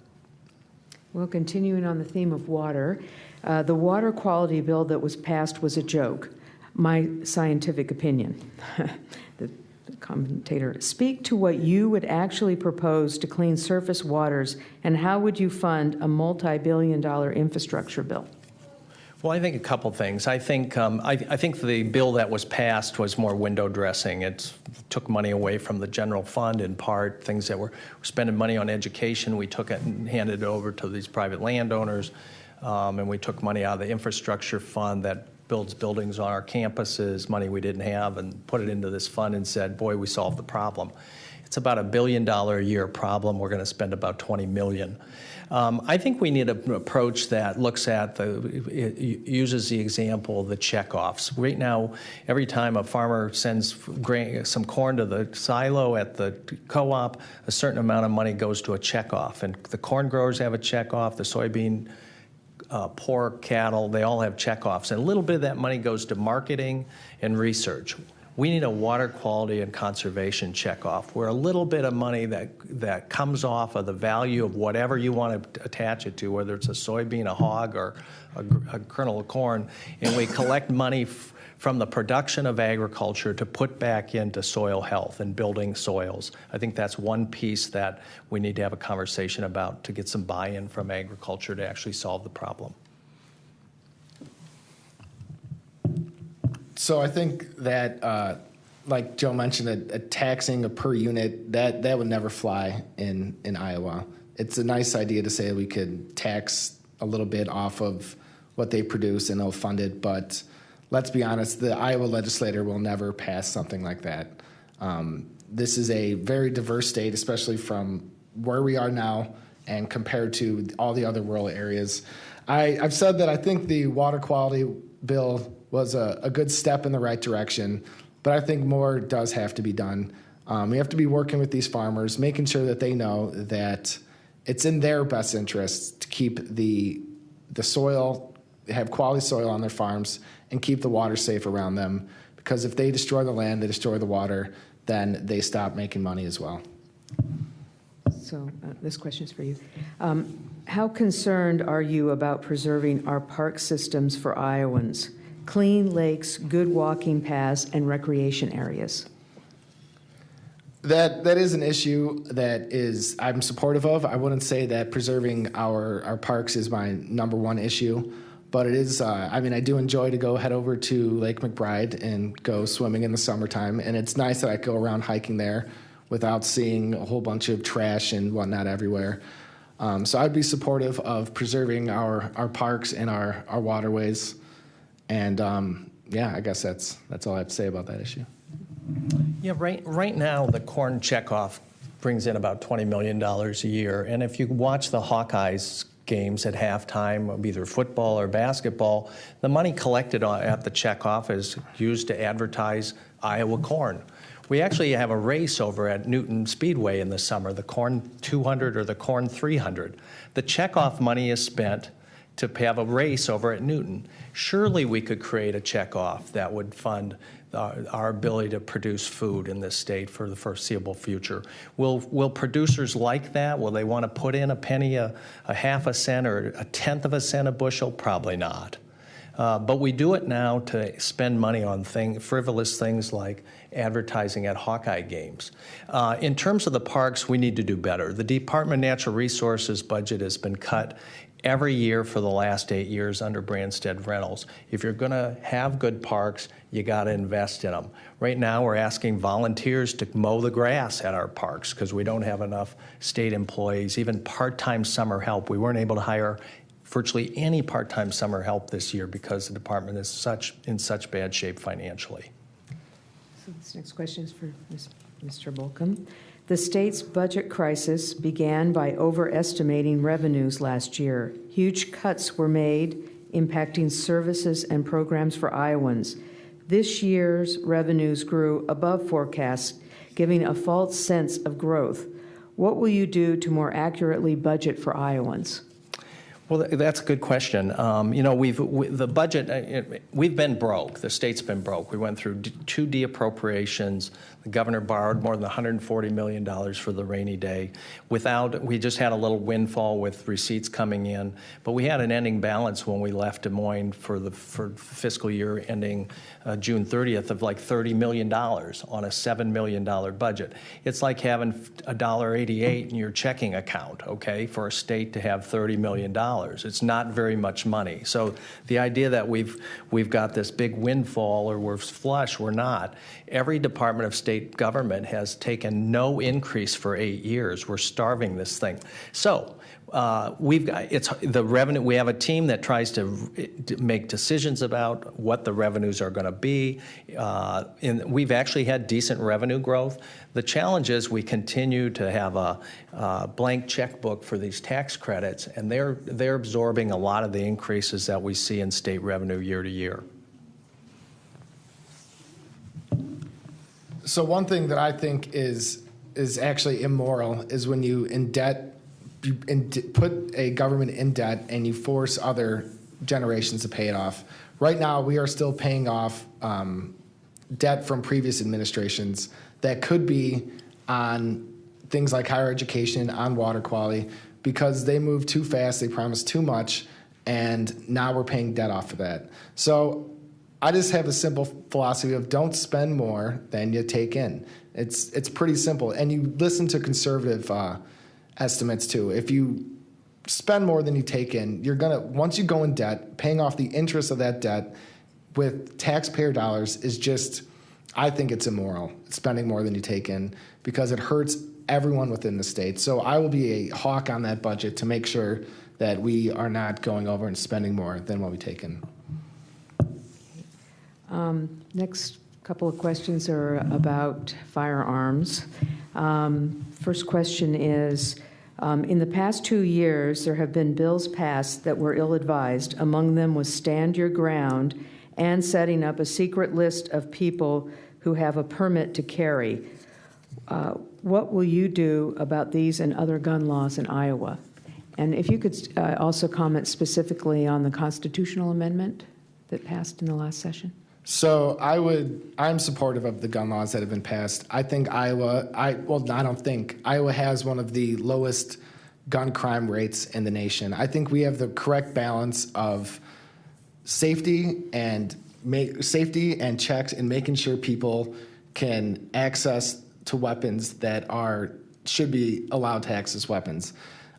Well, continuing on the theme of water, the water quality bill that was passed was a joke. My scientific opinion. The commentator, speak to what you would actually propose to clean surface waters, and how would you fund a multi-billion-dollar infrastructure bill? Well, I think a couple things. I think the bill that was passed was more window dressing. It took money away from the general fund in part, things that were spending money on education. We took it and handed it over to these private landowners, and we took money out of the infrastructure fund that builds buildings on our campuses, money we didn't have, and put it into this fund and said, boy, we solved the problem. It's about $1 billion a year problem. We're going to spend about $20 million. I think we need an approach that looks at uses the example of the checkoffs. Right now, every time a farmer sends some corn to the silo at the co-op, a certain amount of money goes to a checkoff. And the corn growers have a checkoff, the soybean pork, cattle, they all have checkoffs. And a little bit of that money goes to marketing and research. We need a water quality and conservation checkoff, where a little bit of money that comes off of the value of whatever you want to attach it to, whether it's a soybean, a hog, or a kernel of corn, and we collect money from the production of agriculture to put back into soil health and building soils. I think that's one piece that we need to have a conversation about to get some buy-in from agriculture to actually solve the problem. So I think that, like Joe mentioned, a taxing a per unit, that would never fly in Iowa. It's a nice idea to say we could tax a little bit off of what they produce and they'll fund it, but let's be honest, the Iowa legislature will never pass something like that. This is a very diverse state, especially from where we are now and compared to all the other rural areas. I've said that I think the water quality bill was a good step in the right direction. But I think more does have to be done. We have to be working with these farmers, making sure that they know that it's in their best interest to keep the soil, have quality soil on their farms, and keep the water safe around them. Because if they destroy the land, they destroy the water, then they stop making money as well. So this question is for you. How concerned are you about preserving our park systems for Iowans? Clean lakes, good walking paths, and recreation areas. That is an issue that I'm supportive of. I wouldn't say that preserving our parks is my number one issue, but it is. I do enjoy to head over to Lake McBride and go swimming in the summertime, and it's nice that I go around hiking there without seeing a whole bunch of trash and whatnot everywhere. So I'd be supportive of preserving our parks and our waterways, and I guess that's all I have to say about that issue. Yeah, right now the corn checkoff brings in about $20 million a year, and if you watch the Hawkeyes games at halftime of either football or basketball, the money collected at the checkoff is used to advertise Iowa corn. We actually have a race over at Newton Speedway in the summer, the Corn 200 or the Corn 300. The checkoff money is spent to have a race over at Newton. Surely we could create a checkoff that would fund our ability to produce food in this state for the foreseeable future. Will producers like that? Will they want to put in a penny, a half a cent, or a tenth of a cent a bushel? Probably not. But we do it now to spend money on frivolous things like advertising at Hawkeye games. In terms of the parks, we need to do better. The Department of Natural Resources budget has been cut every year for the last 8 years under Branstad Reynolds. If you're going to have good parks, you got to invest in them. Right now, we're asking volunteers to mow the grass at our parks because we don't have enough state employees, even part-time summer help. We weren't able to hire virtually any part-time summer help this year because the department is in such bad shape financially. So this next question is for Mr. Balcombe. The state's budget crisis began by overestimating revenues last year. Huge cuts were made, impacting services and programs for Iowans. This year's revenues grew above forecasts, giving a false sense of growth. What will you do to more accurately budget for Iowans? Well, that's a good question. The budget, we've been broke. The state's been broke. We went through 2 de-appropriations. The governor borrowed more than $140 million for the rainy day. We just had a little windfall with receipts coming in, but we had an ending balance when we left Des Moines for fiscal year ending June 30th of like $30 million on a $7 million budget. It's like having $1.88 in your checking account, okay, for a state to have $30 million. It's not very much money. So the idea that we've got this big windfall or we're flush, we're not. Every Department of State government has taken no increase for 8 years. We're starving this thing. So we have a team that tries to make decisions about what the revenues are going to be. And we've actually had decent revenue growth. The challenge is we continue to have a blank checkbook for these tax credits, and they're absorbing a lot of the increases that we see in state revenue year to year. So one thing that I think is actually immoral is when you put a government in debt and you force other generations to pay it off. Right now, we are still paying off debt from previous administrations that could be on things like higher education, on water quality, because they moved too fast, they promised too much, and now we're paying debt off of that. So I just have a simple philosophy of don't spend more than you take in. It's pretty simple. And you listen to conservative estimates too. If you spend more than you take in, once you go in debt, paying off the interest of that debt with taxpayer dollars is just, I think it's immoral, spending more than you take in, because it hurts everyone within the state. So I will be a hawk on that budget to make sure that we are not going over and spending more than what we take in. Next couple of questions are about firearms. First question is, in the past 2 years, there have been bills passed that were ill-advised. Among them was Stand Your Ground and setting up a secret list of people who have a permit to carry. What will you do about these and other gun laws in Iowa? And if you could also comment specifically on the constitutional amendment that passed in the last session. So I'm supportive of the gun laws that have been passed. I think Iowa has one of the lowest gun crime rates in the nation. I think we have the correct balance of safety and checks and making sure people can access to weapons that should be allowed to access weapons.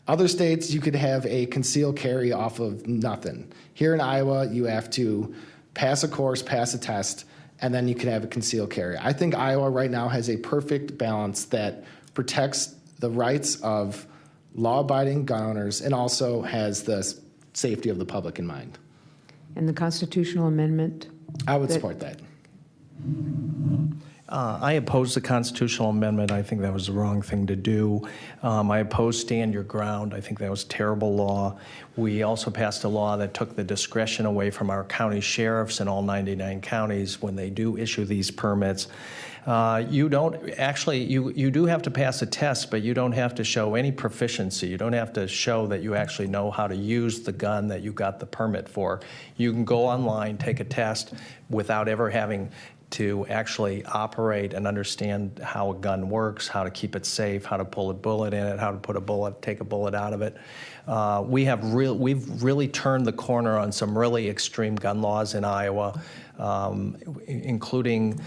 Other states, you could have a concealed carry off of nothing. Here in Iowa, you have to pass a course, pass a test, and then you can have a concealed carry. I think Iowa right now has a perfect balance that protects the rights of law-abiding gun owners and also has the safety of the public in mind. And the constitutional amendment? I would support that. I oppose the constitutional amendment. I think that was the wrong thing to do. I oppose Stand Your Ground. I think that was a terrible law. We also passed a law that took the discretion away from our county sheriffs in all 99 counties when they do issue these permits. You do have to pass a test, but you don't have to show any proficiency. You don't have to show that you actually know how to use the gun that you got the permit for. You can go online, take a test without ever having to actually operate and understand how a gun works, how to keep it safe, how to pull a bullet in it, how to take a bullet out of it. We've really turned the corner on some really extreme gun laws in Iowa, including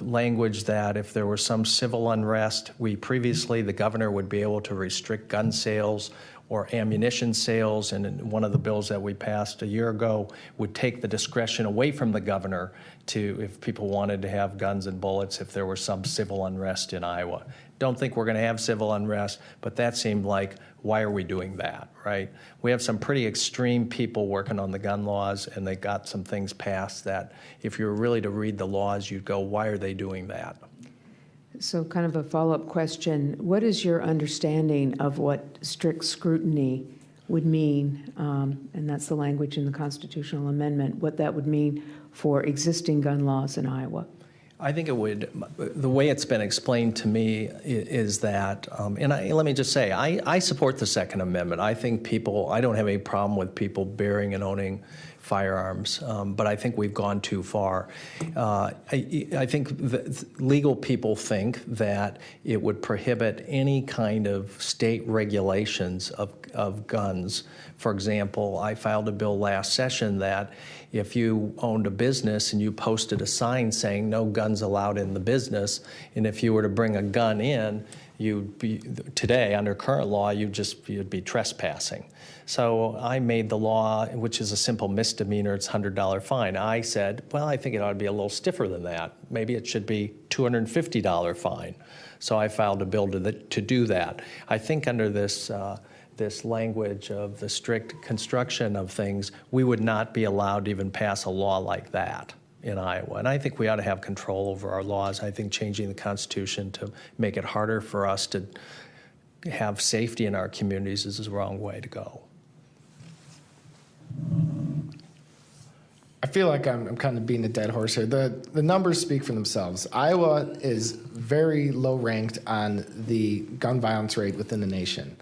language that if there was some civil unrest, the governor would be able to restrict gun sales or ammunition sales, and one of the bills that we passed a year ago would take the discretion away from the governor to, if people wanted to have guns and bullets, if there was some civil unrest in Iowa. Don't think we're going to have civil unrest, but that seemed like, why are we doing that, right? We have some pretty extreme people working on the gun laws, and they got some things passed that if you were really to read the laws, you'd go, why are they doing that? So kind of a follow-up question. What is your understanding of what strict scrutiny would mean, and that's the language in the constitutional amendment, what that would mean for existing gun laws in Iowa? I think it would, the way it's been explained to me is that, let me just say, I support the Second Amendment. I don't have any problem with people bearing and owning firearms, but I think we've gone too far. I think legal people think that it would prohibit any kind of state regulations of guns. For example, I filed a bill last session that if you owned a business and you posted a sign saying no guns allowed in the business, and if you were to bring a gun in, today, under current law, you'd be trespassing. So I made the law, which is a simple misdemeanor, it's a $100 fine. I said, well, I think it ought to be a little stiffer than that. Maybe it should be $250 fine. So I filed a bill to do that. I think under this language of the strict construction of things, we would not be allowed to even pass a law like that in Iowa. And I think we ought to have control over our laws. I think changing the Constitution to make it harder for us to have safety in our communities is the wrong way to go. I feel like I'm kind of beating a dead horse here. The numbers speak for themselves. Iowa is very low ranked on the gun violence rate within the nation.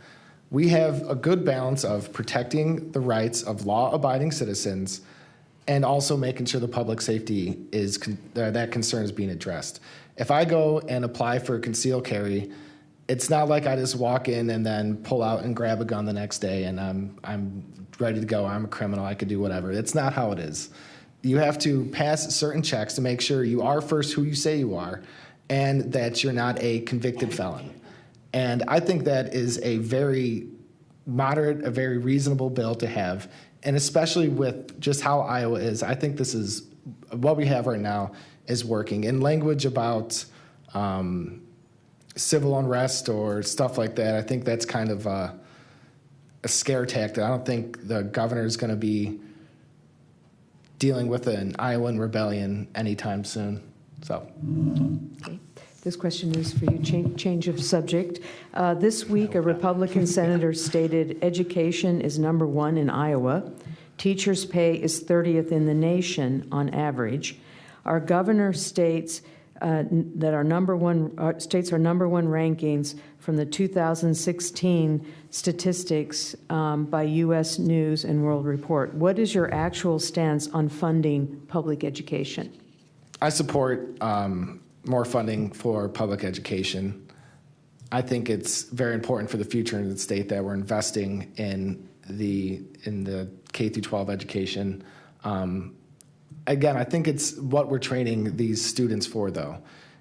We have a good balance of protecting the rights of law-abiding citizens and also making sure the public safety that concern is being addressed. If I go and apply for a concealed carry, it's not like I just walk in and then pull out and grab a gun the next day and I'm ready to go. I'm a criminal. I could do whatever. It's not how it is. You have to pass certain checks to make sure you are first who you say you are and that you're not a convicted felon. And I think that is a very moderate, a very reasonable bill to have. And especially with just how Iowa is, I think this is what we have right now is working. In language about civil unrest or stuff like that, I think that's kind of a scare tactic. I don't think the governor is going to be dealing with an Iowan rebellion anytime soon. So. Okay. This question is for you, change of subject. This week, a Republican senator stated education is #1 in Iowa. Teachers' pay is 30th in the nation on average. Our governor states that our states are number one rankings from the 2016 statistics by U.S. News and World Report. What is your actual stance on funding public education? I support more funding for public education. I think it's very important for the future of the state that we're investing in the K through 12 education. Again, I think it's what we're training these students for, though.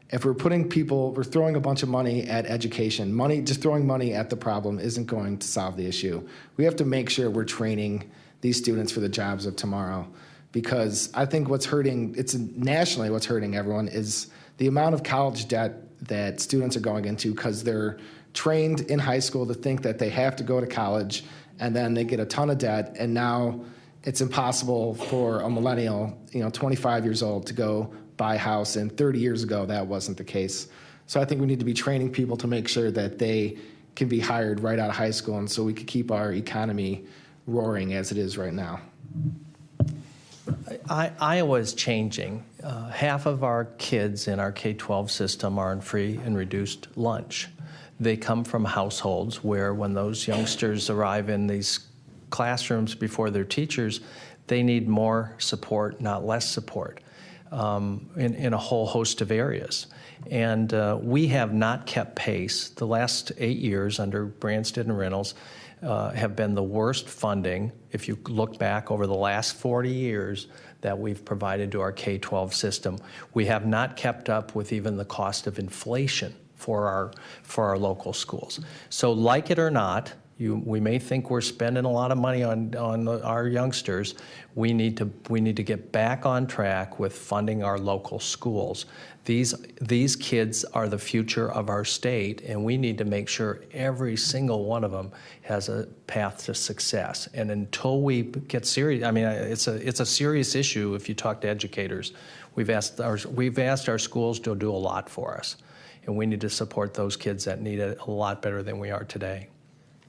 If we're throwing a bunch of money at education, just throwing money at the problem isn't going to solve the issue. We have to make sure we're training these students for the jobs of tomorrow, because I think nationally what's hurting everyone is the amount of college debt that students are going into because they're trained in high school to think that they have to go to college, and then they get a ton of debt, and now it's impossible for a millennial, 25 years old, to go buy a house, and 30 years ago that wasn't the case. So I think we need to be training people to make sure that they can be hired right out of high school, and so we can keep our economy roaring as it is right now. Iowa is changing. Half of our kids in our K-12 system are on free and reduced lunch. They come from households where when those youngsters arrive in these classrooms before their teachers, they need more support, not less support, in a whole host of areas. And we have not kept pace. The last 8 years under Branstad and Reynolds have been the worst funding, if you look back over the last 40 years, that we've provided to our K-12 system. We have not kept up with even the cost of inflation for our local schools. So like it or not, we may think we're spending a lot of money on our youngsters. We need to get back on track with funding our local schools. These kids are the future of our state, and we need to make sure every single one of them has a path to success. And until we get serious, I mean, it's a serious issue. If you talk to educators, we've asked our schools to do a lot for us, and we need to support those kids that need it a lot better than we are today.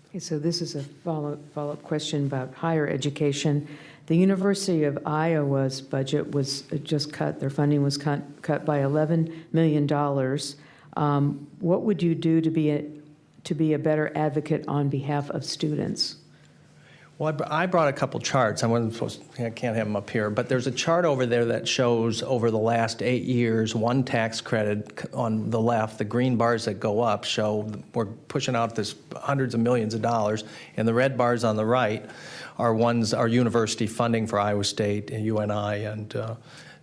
Okay, so this is a follow-up question about higher education. The University of Iowa's budget was just cut. Their funding was cut by $11 million. What would you do to be a better advocate on behalf of students? Well, I brought a couple charts. I can't have them up here, but there's a chart over there that shows over the last 8 years, one tax credit on the left. The green bars that go up show we're pushing out this hundreds of millions of dollars, and the red bars on the right are university funding for Iowa State and UNI and the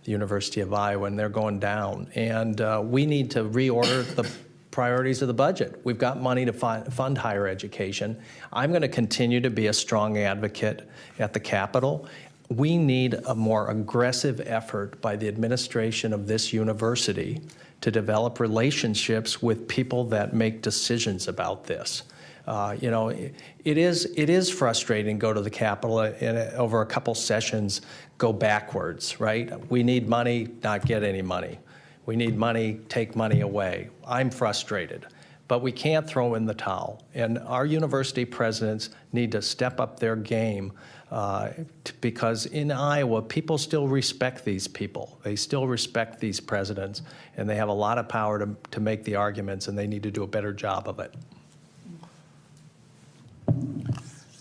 University of Iowa, and they're going down. And we need to reorder the priorities of the budget. We've got money to fund higher education. I'm going to continue to be a strong advocate at the Capitol. We need a more aggressive effort by the administration of this university to develop relationships with people that make decisions about this. It is frustrating to go to the Capitol and over a couple sessions go backwards, right? We need money, not get any money. We need money, take money away. I'm frustrated, but we can't throw in the towel. And our university presidents need to step up their game because in Iowa, people still respect these people. They still respect these presidents, and they have a lot of power to make the arguments, and they need to do a better job of it.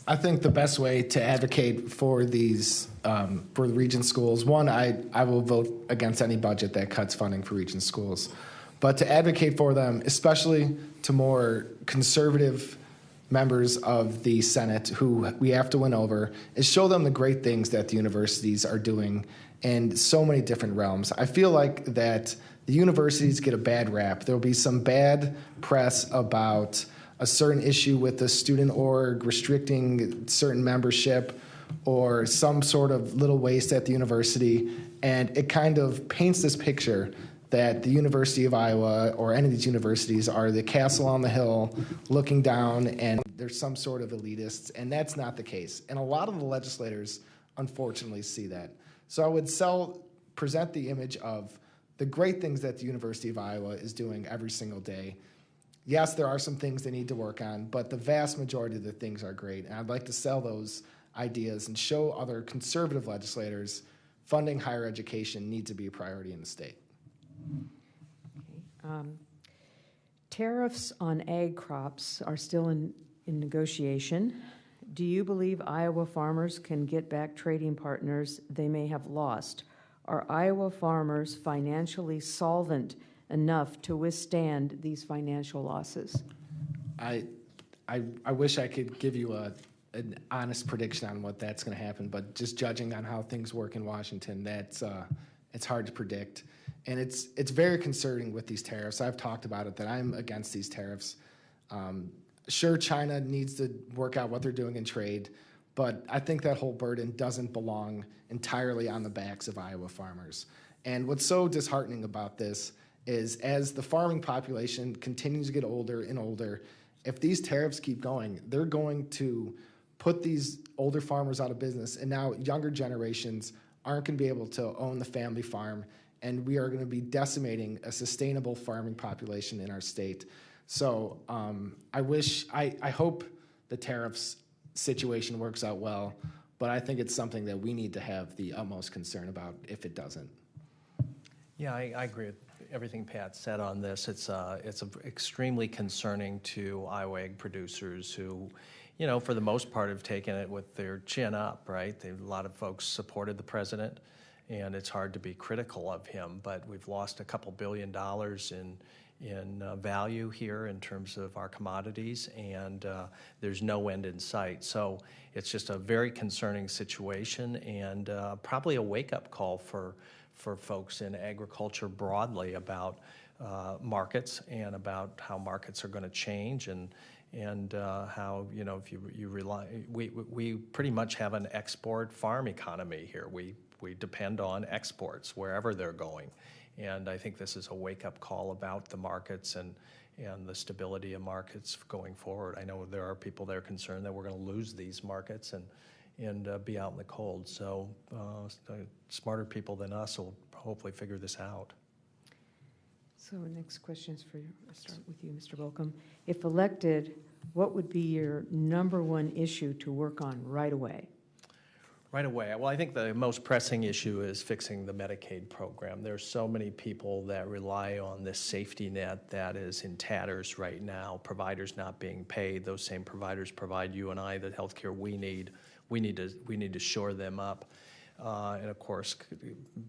I think the best way to advocate for these, for the region schools, one, I will vote against any budget that cuts funding for region schools. But to advocate for them, especially to more conservative members of the Senate who we have to win over, is show them the great things that the universities are doing in so many different realms. I feel like that the universities get a bad rap. There'll be some bad press about a certain issue with the student org restricting certain membership or some sort of little waste at the university, and it kind of paints this picture that the University of Iowa or any of these universities are the castle on the hill looking down and there's some sort of elitists, and that's not the case. And a lot of the legislators unfortunately see that. So I would present the image of the great things that the University of Iowa is doing every single day. Yes, there are some things they need to work on, but the vast majority of the things are great. And I'd like to sell those ideas and show other conservative legislators funding higher education needs to be a priority in the state. Okay. Tariffs on ag crops are still in negotiation. Do you believe Iowa farmers can get back trading partners they may have lost? Are Iowa farmers financially solvent enough to withstand these financial losses? I wish I could give you an honest prediction on what that's going to happen, but just judging on how things work in Washington, it's hard to predict. And it's very concerning with these tariffs. I've talked about it, that I'm against these tariffs. Sure, China needs to work out what they're doing in trade, but I think that whole burden doesn't belong entirely on the backs of Iowa farmers. And what's so disheartening about this is, as the farming population continues to get older and older, if these tariffs keep going, they're going to put these older farmers out of business, and now younger generations aren't going to be able to own the family farm, and we are going to be decimating a sustainable farming population in our state. So I hope the tariffs situation works out well, but I think it's something that we need to have the utmost concern about if it doesn't. Yeah, I agree with everything Pat said on this. It's extremely concerning to Iowa egg producers who, for the most part have taken it with their chin up, right? A lot of folks supported the president, and it's hard to be critical of him, but we've lost a couple $2 billion in value here in terms of our commodities, and there's no end in sight. So it's just a very concerning situation, and probably a wake-up call for folks in agriculture broadly about markets and about how markets are going to change, and how, if you rely, we pretty much have an export farm economy here. We depend on exports wherever they're going. And I think this is a wake-up call about the markets and the stability of markets going forward. I know there are people that are concerned that we're going to lose these markets and be out in the cold. So smarter people than us will hopefully figure this out. So next question is for you. I'll start with you, Mr. Balcombe. If elected, what would be your number one issue to work on right away? Right away. Well, I think the most pressing issue is fixing the Medicaid program. There's so many people that rely on this safety net that is in tatters right now, providers not being paid. Those same providers provide you and I the health care we need. We need to shore them up. And of course,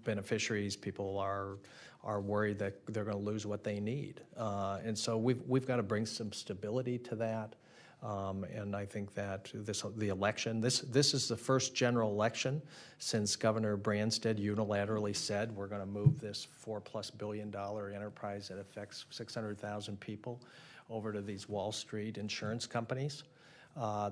beneficiaries, people are worried that they're going to lose what they need. And so we've got to bring some stability to that. And I think that the election, this is the first general election since Governor Branstad unilaterally said we're going to move this $4+ billion enterprise that affects 600,000 people over to these Wall Street insurance companies.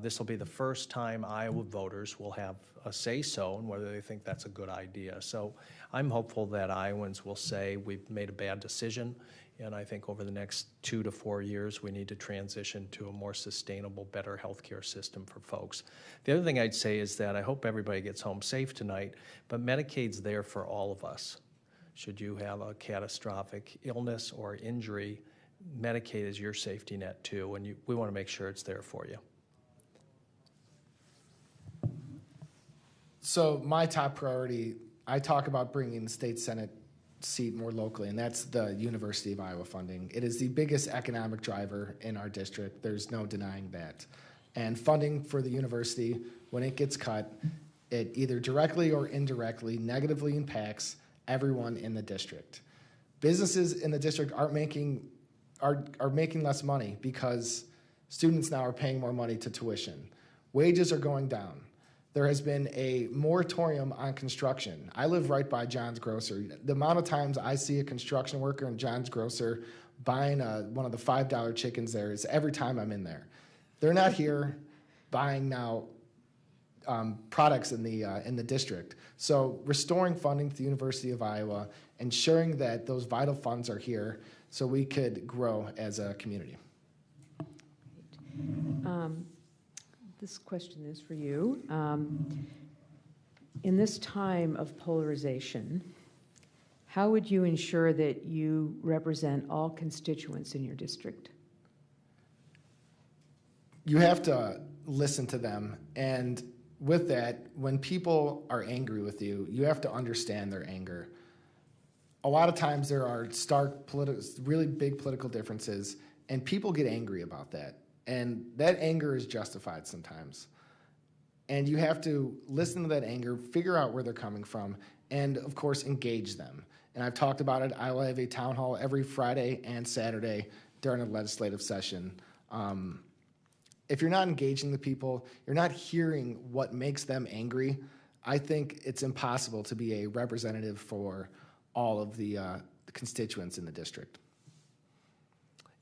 This will be the first time Iowa voters will have a say-so in whether they think that's a good idea. So I'm hopeful that Iowans will say we've made a bad decision, and I think over the next 2 to 4 years we need to transition to a more sustainable, better health care system for folks. The other thing I'd say is that I hope everybody gets home safe tonight, but Medicaid's there for all of us. Should you have a catastrophic illness or injury, Medicaid is your safety net too, and we want to make sure it's there for you. So my top priority, I talk about bringing the state Senate seat more locally, and that's the University of Iowa funding. It is the biggest economic driver in our district. There's no denying that. And funding for the university, when it gets cut, it either directly or indirectly negatively impacts everyone in the district. Businesses in the district are making less money because students now are paying more money to tuition. Wages are going down. There has been a moratorium on construction. I live right by John's Grocer. The amount of times I see a construction worker in John's Grocer buying one of the $5 chickens there is every time I'm in there. They're not here buying now products in the district. So restoring funding to the University of Iowa, ensuring that those vital funds are here so we could grow as a community. This question is for you. In this time of polarization, how would you ensure that you represent all constituents in your district? You have to listen to them, and with that, when people are angry with you, you have to understand their anger. A lot of times there are stark, really big political differences, and people get angry about that. And that anger is justified sometimes. And you have to listen to that anger, figure out where they're coming from, and, of course, engage them. And I've talked about it. I will have a town hall every Friday and Saturday during a legislative session. If you're not engaging the people, you're not hearing what makes them angry, I think it's impossible to be a representative for all of the constituents in the district.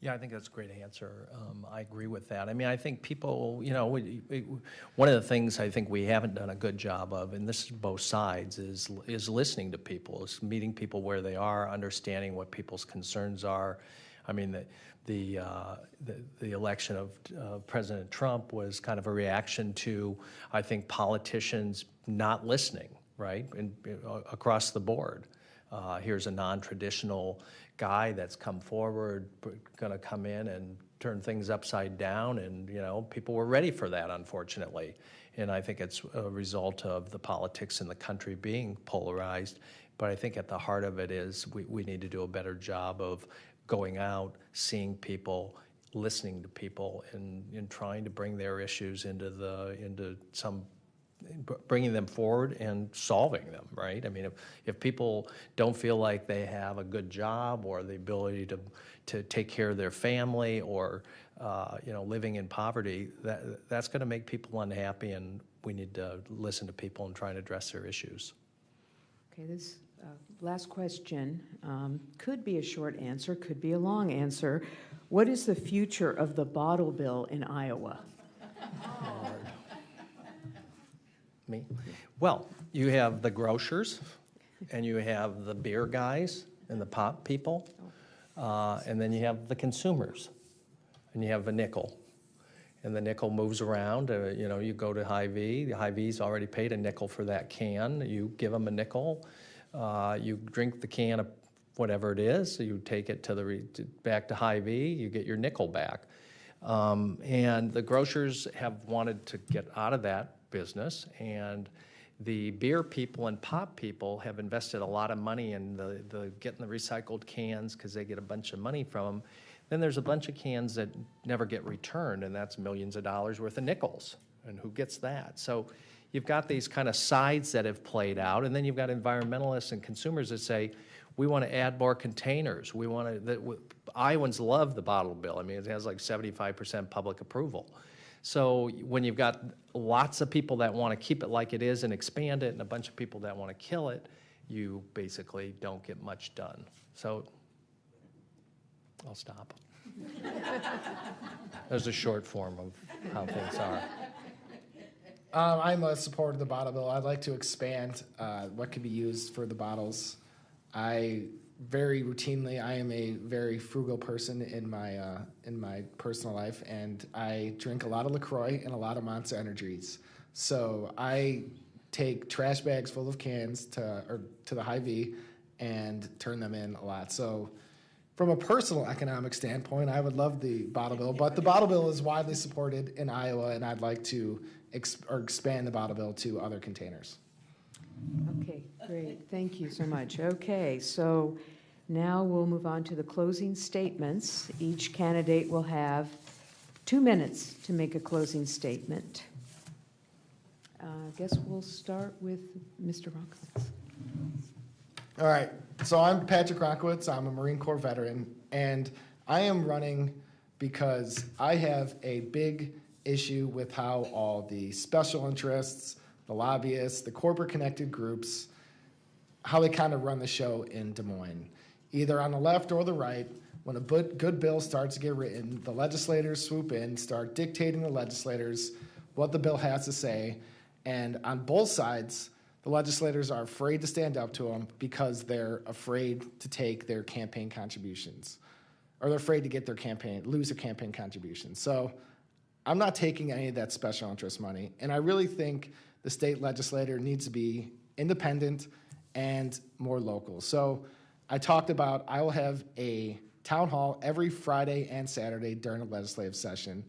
Yeah, I think that's a great answer. I agree with that. I mean, I think people, you know, one of the things I think we haven't done a good job of, and this is both sides, is listening to people, is meeting people where they are, understanding what people's concerns are. I mean, the election of President Trump was kind of a reaction to, I think, politicians not listening, right, across the board. Here's a non-traditional guy that's come forward, going to come in and turn things upside down, and you know, people were ready for that, unfortunately. And I think it's a result of the politics in the country being polarized. But I think at the heart of it is we need to do a better job of going out, seeing people, listening to people, and trying to bring their issues bringing them forward and solving them, right? I mean, if people don't feel like they have a good job or the ability to take care of their family, or you know, living in poverty, that's going to make people unhappy, and we need to listen to people and try and address their issues. Okay, this last question could be a short answer, could be a long answer. What is the future of the bottle bill in Iowa? Me? Well, you have the grocers, and you have the beer guys and the pop people, and then you have the consumers, and you have a nickel. And the nickel moves around. You know, you go to Hy-Vee. The Hy-Vee's already paid a nickel for that can. You give them a nickel. You drink the can of whatever it is. So you take it back to Hy-Vee. You get your nickel back. And the grocers have wanted to get out of that business, and the beer people and pop people have invested a lot of money in the getting the recycled cans because they get a bunch of money from them. Then there's a bunch of cans that never get returned, and that's millions of dollars worth of nickels, and who gets that? So you've got these kind of sides that have played out, and then you've got environmentalists and consumers that say, we want to add more containers. We want to. Iowans love the bottle bill. I mean, it has like 75% public approval. So when you've got lots of people that want to keep it like it is and expand it, and a bunch of people that want to kill it, you basically don't get much done. So I'll stop. There's a short form of how things are. I'm a supporter of the bottle bill. I'd like to expand what can be used for the bottles. I am a very frugal person in my personal life, and I drink a lot of LaCroix and a lot of Monster Energies. So I take trash bags full of cans to the Hy-Vee and turn them in a lot. So from a personal economic standpoint, I would love the bottle bill, but the bottle bill is widely supported in Iowa, and I'd like to expand the bottle bill to other containers. Okay, great. Thank you so much. Okay, so now we'll move on to the closing statements. Each candidate will have 2 minutes to make a closing statement. I guess we'll start with Mr. Ronkowitz. All right, so I'm Patrick Ronkowitz. I'm a Marine Corps veteran, and I am running because I have a big issue with how all the special interests, the lobbyists, the corporate-connected groups, how they kind of run the show in Des Moines. Either on the left or the right, when a good bill starts to get written, the legislators swoop in, start dictating the legislators what the bill has to say, and on both sides, the legislators are afraid to stand up to them because they're afraid to take their campaign contributions, or they're afraid to get lose their campaign contributions. So I'm not taking any of that special interest money, and I really think the state legislator needs to be independent and more local. So I talked about I will have a town hall every Friday and Saturday during a legislative session,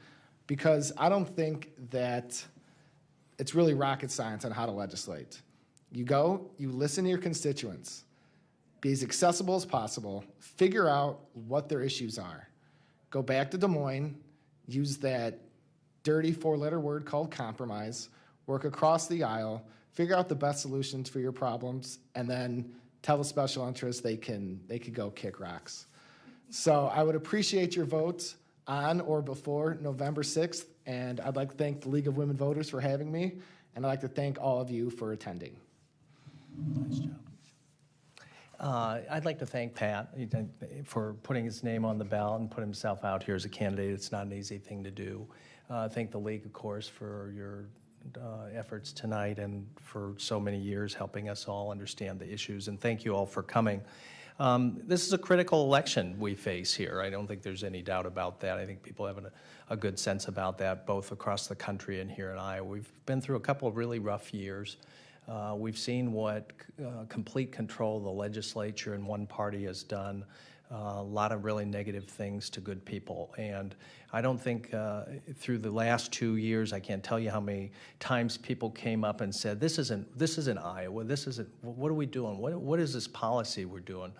because I don't think that It's really rocket science on how to legislate. You go, you listen to your constituents, be as accessible as possible, figure out what their issues are. Go back to Des Moines, use that dirty 4-letter word called compromise, work across the aisle, figure out the best solutions for your problems, and then tell the special interests they can go kick rocks. So I would appreciate your votes on or before November 6th, and I'd like to thank the League of Women Voters for having me, and I'd like to thank all of you for attending. Nice job. I'd like to thank Pat for putting his name on the ballot and put himself out here as a candidate. It's not an easy thing to do. Thank the League, of course, for your efforts tonight and for so many years helping us all understand the issues. And thank you all for coming. This is a critical election we face here. I don't think there's any doubt about that. I think people have a good sense about that, both across the country and here in Iowa. We've been through a couple of really rough years. We've seen what complete control of the legislature and one party has done. A lot of really negative things to good people. And I don't think through the last 2 years, I can't tell you how many times people came up and said, this isn't Iowa, what are we doing? What is this policy we're doing?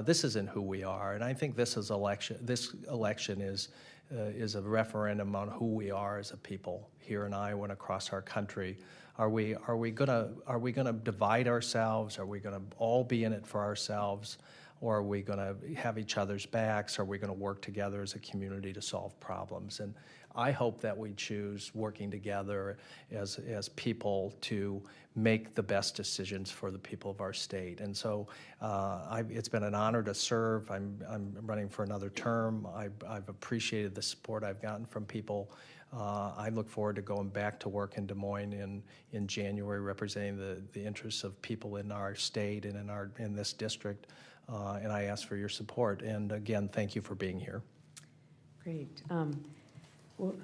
This isn't who we are. And I think this election is a referendum on who we are as a people here in Iowa and across our country. Are we gonna divide ourselves? Are we gonna all be in it for ourselves? Or are we going to have each other's backs? Are we going to work together as a community to solve problems? And I hope that we choose working together as people to make the best decisions for the people of our state. And so it's been an honor to serve. I'm running for another term. I've appreciated the support I've gotten from people. I look forward to going back to work in Des Moines in January, representing the interests of people in our state and in this district. And I ask for your support. And again, thank you for being here. Great. Well,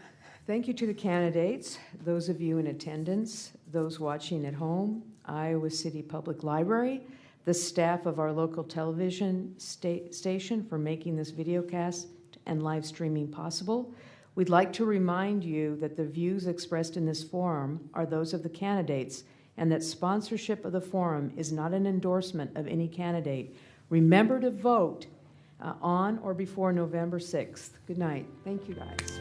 thank you to the candidates, those of you in attendance, those watching at home, Iowa City Public Library, the staff of our local television station for making this videocast and live streaming possible. We'd like to remind you that the views expressed in this forum are those of the candidates and that sponsorship of the forum is not an endorsement of any candidate. Remember to vote on or before November 6th. Good night. Thank you, guys.